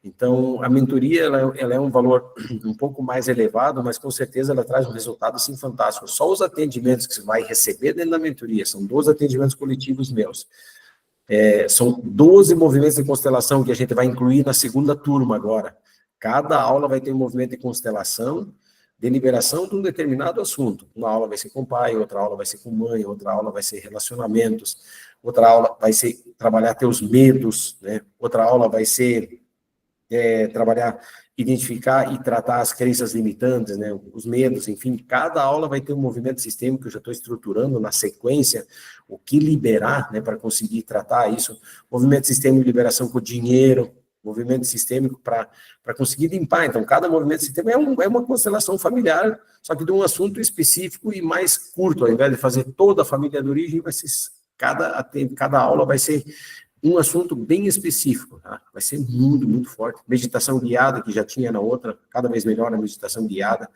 Então, a mentoria, ela é um valor um pouco mais elevado, mas com certeza ela traz um resultado, assim, fantástico. Só os atendimentos que você vai receber dentro da mentoria, são 12 atendimentos coletivos meus. São 12 movimentos de constelação que a gente vai incluir na segunda turma agora. Cada aula vai ter um movimento de constelação, de liberação de um determinado assunto. Uma aula vai ser com pai, outra aula vai ser com mãe, outra aula vai ser relacionamentos, outra aula vai ser trabalhar teus medos, né? Outra aula vai ser trabalhar, identificar e tratar as crenças limitantes, né? Os medos, enfim. Cada aula vai ter um movimento sistêmico que eu já estou estruturando na sequência, o que liberar, né, para conseguir tratar isso. Movimento sistêmico de liberação com o dinheiro, movimento sistêmico para conseguir limpar. Então, cada movimento sistêmico é uma constelação familiar, só que de um assunto específico e mais curto. Ao invés de fazer toda a família de origem, vai ser cada aula vai ser um assunto bem específico, tá? Vai ser muito, muito forte. Meditação guiada, que já tinha na outra, cada vez melhor a meditação guiada.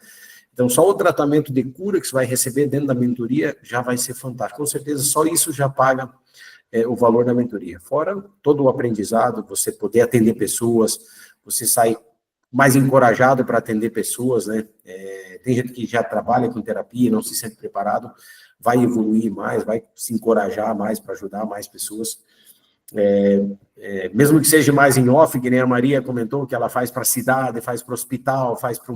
Então, só o tratamento de cura que você vai receber dentro da mentoria já vai ser fantástico. Com certeza, só isso já paga o valor da mentoria. Fora todo o aprendizado, você poder atender pessoas, você sai mais encorajado para atender pessoas, né? Tem gente que já trabalha com terapia, não se sente preparado, vai evoluir mais, vai se encorajar mais para ajudar mais pessoas. Mesmo que seja mais em off, que nem a Maria comentou, que ela faz para a cidade, faz para o hospital, faz para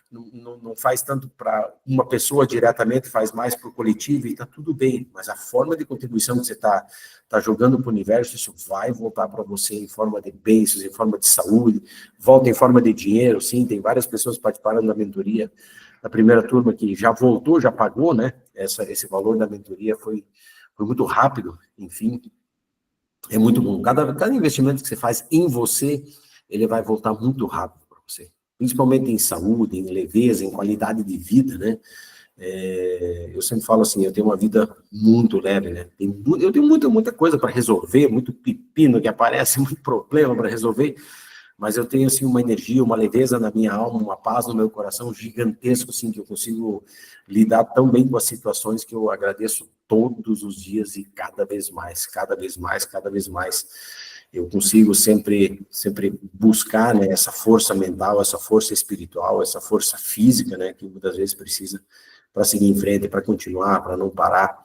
não faz tanto para uma pessoa diretamente, faz mais para o coletivo, e está tudo bem, mas a forma de contribuição que você está jogando para o universo, isso vai voltar para você em forma de bênçãos, em forma de saúde, volta em forma de dinheiro, sim, tem várias pessoas participando da mentoria, da primeira turma que já voltou, já pagou, né, esse valor da mentoria foi muito rápido, enfim, é muito bom. Cada investimento que você faz em você, ele vai voltar muito rápido para você. Principalmente em saúde, em leveza, em qualidade de vida, né? Eu sempre falo assim, eu tenho uma vida muito leve, né? Eu tenho muita coisa para resolver, muito pepino que aparece, muito problema para resolver, mas eu tenho, assim, uma energia, uma leveza na minha alma, uma paz no meu coração gigantesco, assim, que eu consigo lidar tão bem com as situações que eu agradeço todos os dias e cada vez mais, eu consigo sempre buscar, né, essa força mental, essa força espiritual, essa força física, né, que muitas vezes precisa para seguir em frente, para continuar, para não parar.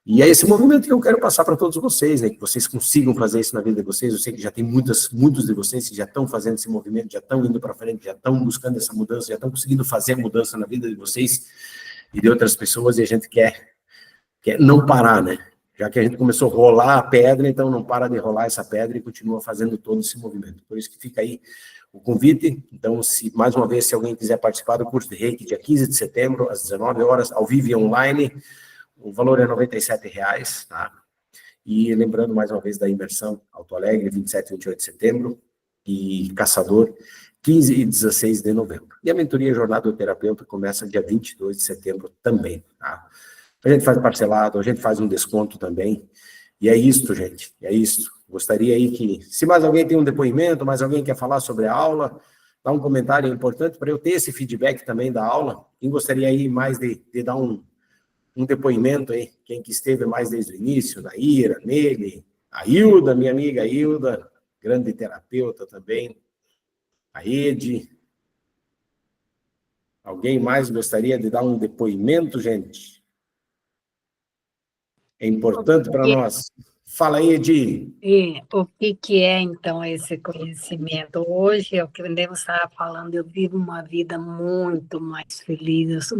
E é esse movimento que eu quero passar para todos vocês, né, que vocês consigam fazer isso na vida de vocês. Eu sei que já tem muitos de vocês que já estão fazendo esse movimento, já estão indo para frente, já estão buscando essa mudança, já estão conseguindo fazer a mudança na vida de vocês e de outras pessoas, e a gente quer não parar, né? Já que a gente começou a rolar a pedra, então não para de rolar essa pedra e continua fazendo todo esse movimento. Por isso que fica aí o convite. Então, mais uma vez, se alguém quiser participar do curso de Reiki, dia 15 de setembro, às 19 horas, ao vivo e online, o valor é R$ 97, tá? E lembrando mais uma vez da imersão Alto Alegre, 27 e 28 de setembro, e Caçador, 15 e 16 de novembro. E a mentoria Jornada do Terapeuta começa dia 22 de setembro também, tá? A gente faz parcelado, a gente faz um desconto também. E é isto, gente, é isto. Gostaria aí que, se mais alguém tem um depoimento, mais alguém quer falar sobre a aula, dá um comentário importante para eu ter esse feedback também da aula. Quem gostaria aí mais de dar um depoimento aí, quem que esteve mais desde o início, Naira, Nele, a Hilda, minha amiga Hilda, grande terapeuta também, a Ede. Alguém mais gostaria de dar um depoimento, gente? É importante para nós. Fala aí, Edi. O que é, então, esse conhecimento? Hoje, é o que o Devo estava falando, eu vivo uma vida muito mais feliz.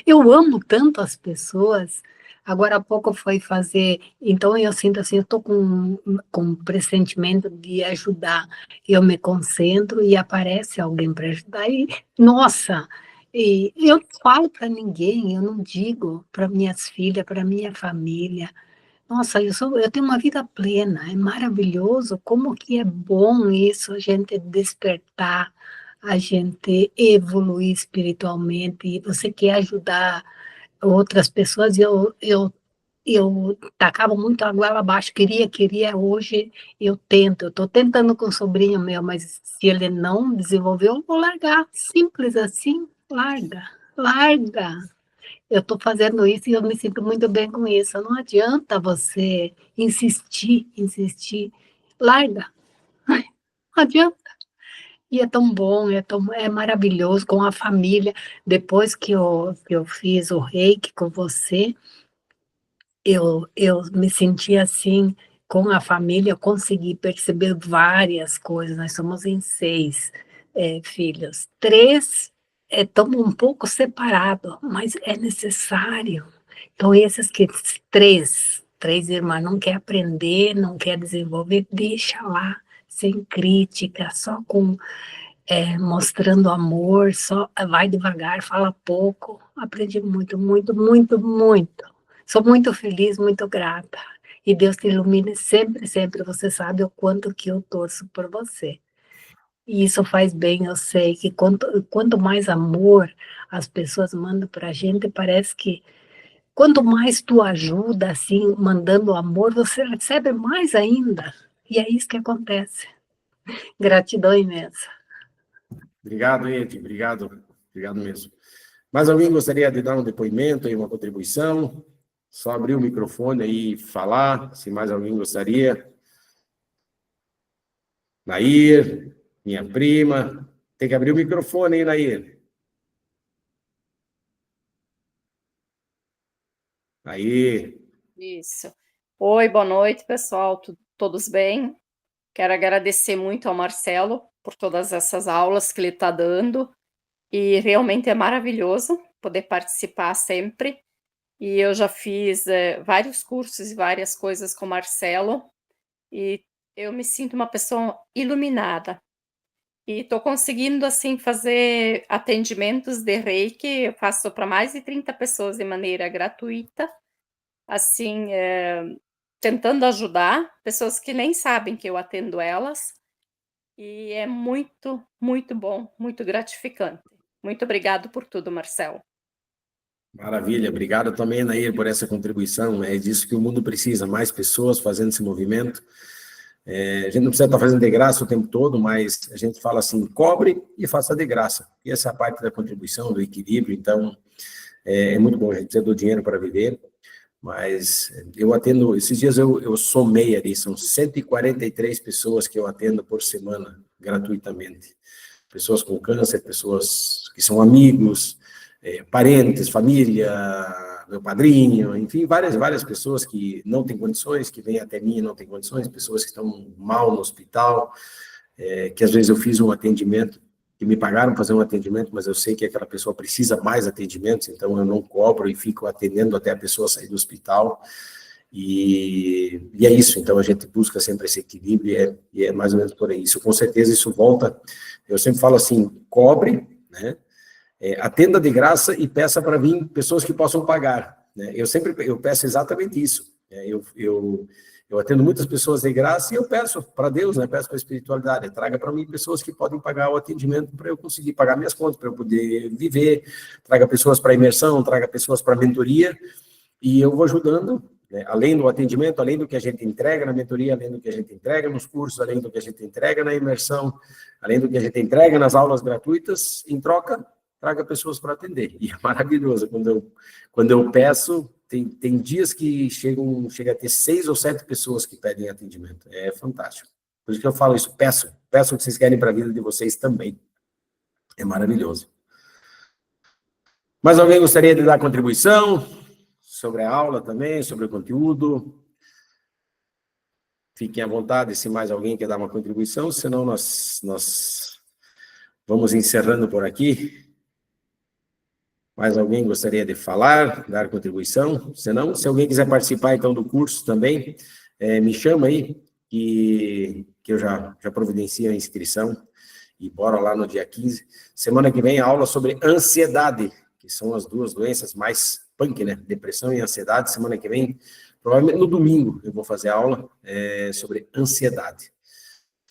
Eu amo tanto as pessoas. Agora há pouco foi fazer... Então, eu sinto assim, eu estou com um pressentimento de ajudar. Eu me concentro e aparece alguém para ajudar. E, nossa... E eu não falo para ninguém, eu não digo para minhas filhas, para minha família. Nossa, eu tenho uma vida plena, é maravilhoso, como que é bom isso, a gente despertar, a gente evoluir espiritualmente, e você quer ajudar outras pessoas, eu tacava muito a goela abaixo, queria, hoje eu estou tentando com o sobrinho meu, mas se ele não desenvolveu, eu vou largar, simples assim, larga. Eu estou fazendo isso e eu me sinto muito bem com isso. Não adianta você insistir, larga, não adianta. E é tão bom, é maravilhoso com a família. Depois que eu fiz o reiki com você, eu me senti assim, com a família, eu consegui perceber várias coisas. Nós somos em 6 filhos. 3 estamos um pouco separados, mas é necessário. Então, esses que três irmãs não quer aprender, não quer desenvolver, deixa lá, sem crítica, só com mostrando amor, só vai devagar, fala pouco. Aprendi muito, muito, muito, muito. Sou muito feliz, muito grata. E Deus te ilumine sempre, sempre. Você sabe o quanto que eu torço por você. E isso faz bem, eu sei que quanto mais amor as pessoas mandam para a gente, parece que quanto mais tu ajuda, assim, mandando amor, você recebe mais ainda. E é isso que acontece. Gratidão imensa. Obrigado, Ed, obrigado mesmo. Mais alguém gostaria de dar um depoimento e uma contribuição? Só abrir o microfone aí e falar, se mais alguém gostaria. Nair, minha prima. Tem que abrir o microfone aí, Nair. Aí. Isso. Oi, boa noite, pessoal. Todos bem? Quero agradecer muito ao Marcelo por todas essas aulas que ele está dando. E realmente é maravilhoso poder participar sempre. E eu já fiz vários cursos e várias coisas com o Marcelo. E eu me sinto uma pessoa iluminada. E estou conseguindo, assim, fazer atendimentos de Reiki. Eu faço para mais de 30 pessoas de maneira gratuita. Assim, tentando ajudar pessoas que nem sabem que eu atendo elas. E é muito, muito bom, muito gratificante. Muito obrigado por tudo, Marcelo. Maravilha, obrigado também, Nair, por essa contribuição. É disso que o mundo precisa, mais pessoas fazendo esse movimento. A gente não precisa estar fazendo de graça o tempo todo, mas a gente fala assim, cobre e faça de graça. E essa é a parte da contribuição, do equilíbrio, então é muito bom, a gente precisa do dinheiro para viver, mas eu atendo, esses dias eu somei ali, são 143 pessoas que eu atendo por semana, gratuitamente. Pessoas com câncer, pessoas que são amigos, parentes, família, meu padrinho, enfim, várias pessoas que não têm condições, que vêm até mim e não têm condições, pessoas que estão mal no hospital, que às vezes eu fiz um atendimento, que me pagaram fazer um atendimento, mas eu sei que aquela pessoa precisa mais atendimentos, então eu não cobro e fico atendendo até a pessoa sair do hospital, e é isso, então a gente busca sempre esse equilíbrio, e é mais ou menos por aí. Isso, com certeza, isso volta, eu sempre falo assim, cobre, né? Atenda de graça e peça para vir pessoas que possam pagar, né? Eu peço exatamente isso, né? Eu atendo muitas pessoas de graça e eu peço para Deus, né? Peço para a espiritualidade, traga para mim pessoas que podem pagar o atendimento para eu conseguir pagar minhas contas, para eu poder viver, traga pessoas para imersão, traga pessoas para mentoria, e eu vou ajudando, né? Além do atendimento, além do que a gente entrega na mentoria, além do que a gente entrega nos cursos, além do que a gente entrega na imersão, além do que a gente entrega nas aulas gratuitas, em troca, traga pessoas para atender. E é maravilhoso, quando eu peço, tem dias que chega a ter 6 ou 7 pessoas que pedem atendimento. É fantástico. Por isso que eu falo isso, peço o que vocês querem para a vida de vocês também. É maravilhoso. Mais alguém gostaria de dar contribuição sobre a aula também, sobre o conteúdo? Fiquem à vontade se mais alguém quer dar uma contribuição, senão nós vamos encerrando por aqui. Mais alguém gostaria de falar, dar contribuição? Se não, se alguém quiser participar, então, do curso também, me chama aí, que eu já providencio a inscrição, e bora lá no dia 15. Semana que vem, a aula sobre ansiedade, que são as duas doenças mais punk, né? Depressão e ansiedade. Semana que vem, provavelmente no domingo, eu vou fazer a aula sobre ansiedade.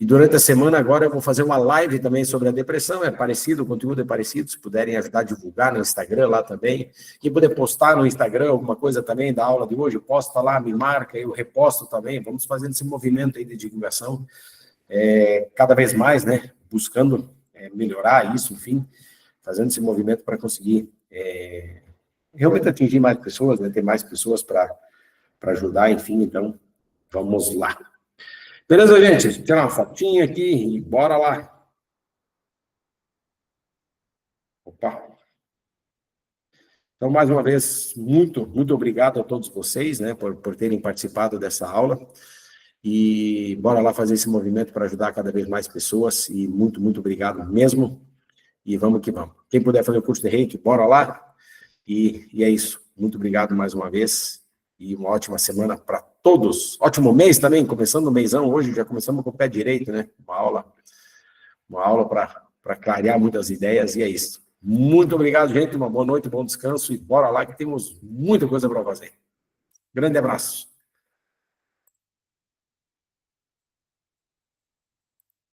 E durante a semana agora eu vou fazer uma live também sobre a depressão, é parecido, o conteúdo é parecido, se puderem ajudar a divulgar no Instagram lá também. Quem puder postar no Instagram alguma coisa também da aula de hoje, posta lá, me marca, eu reposto também, vamos fazendo esse movimento aí de divulgação, cada vez mais, né, buscando melhorar isso, enfim, fazendo esse movimento para conseguir realmente atingir mais pessoas, né, ter mais pessoas para ajudar, enfim, então, vamos lá. Beleza, gente? Tirar uma fotinha aqui e bora lá. Opa. Então, mais uma vez, muito obrigado a todos vocês, né, por terem participado dessa aula. E bora lá fazer esse movimento para ajudar cada vez mais pessoas. E muito, muito obrigado mesmo. E vamos que vamos. Quem puder fazer o curso de Reiki, bora lá. E é isso. Muito obrigado mais uma vez. E uma ótima semana para todos. Ótimo mês também, começando o mêsão hoje, já começamos com o pé direito, né? Uma aula para clarear muitas ideias, e é isso. Muito obrigado, gente. Uma boa noite, bom descanso, e bora lá que temos muita coisa para fazer. Grande abraço.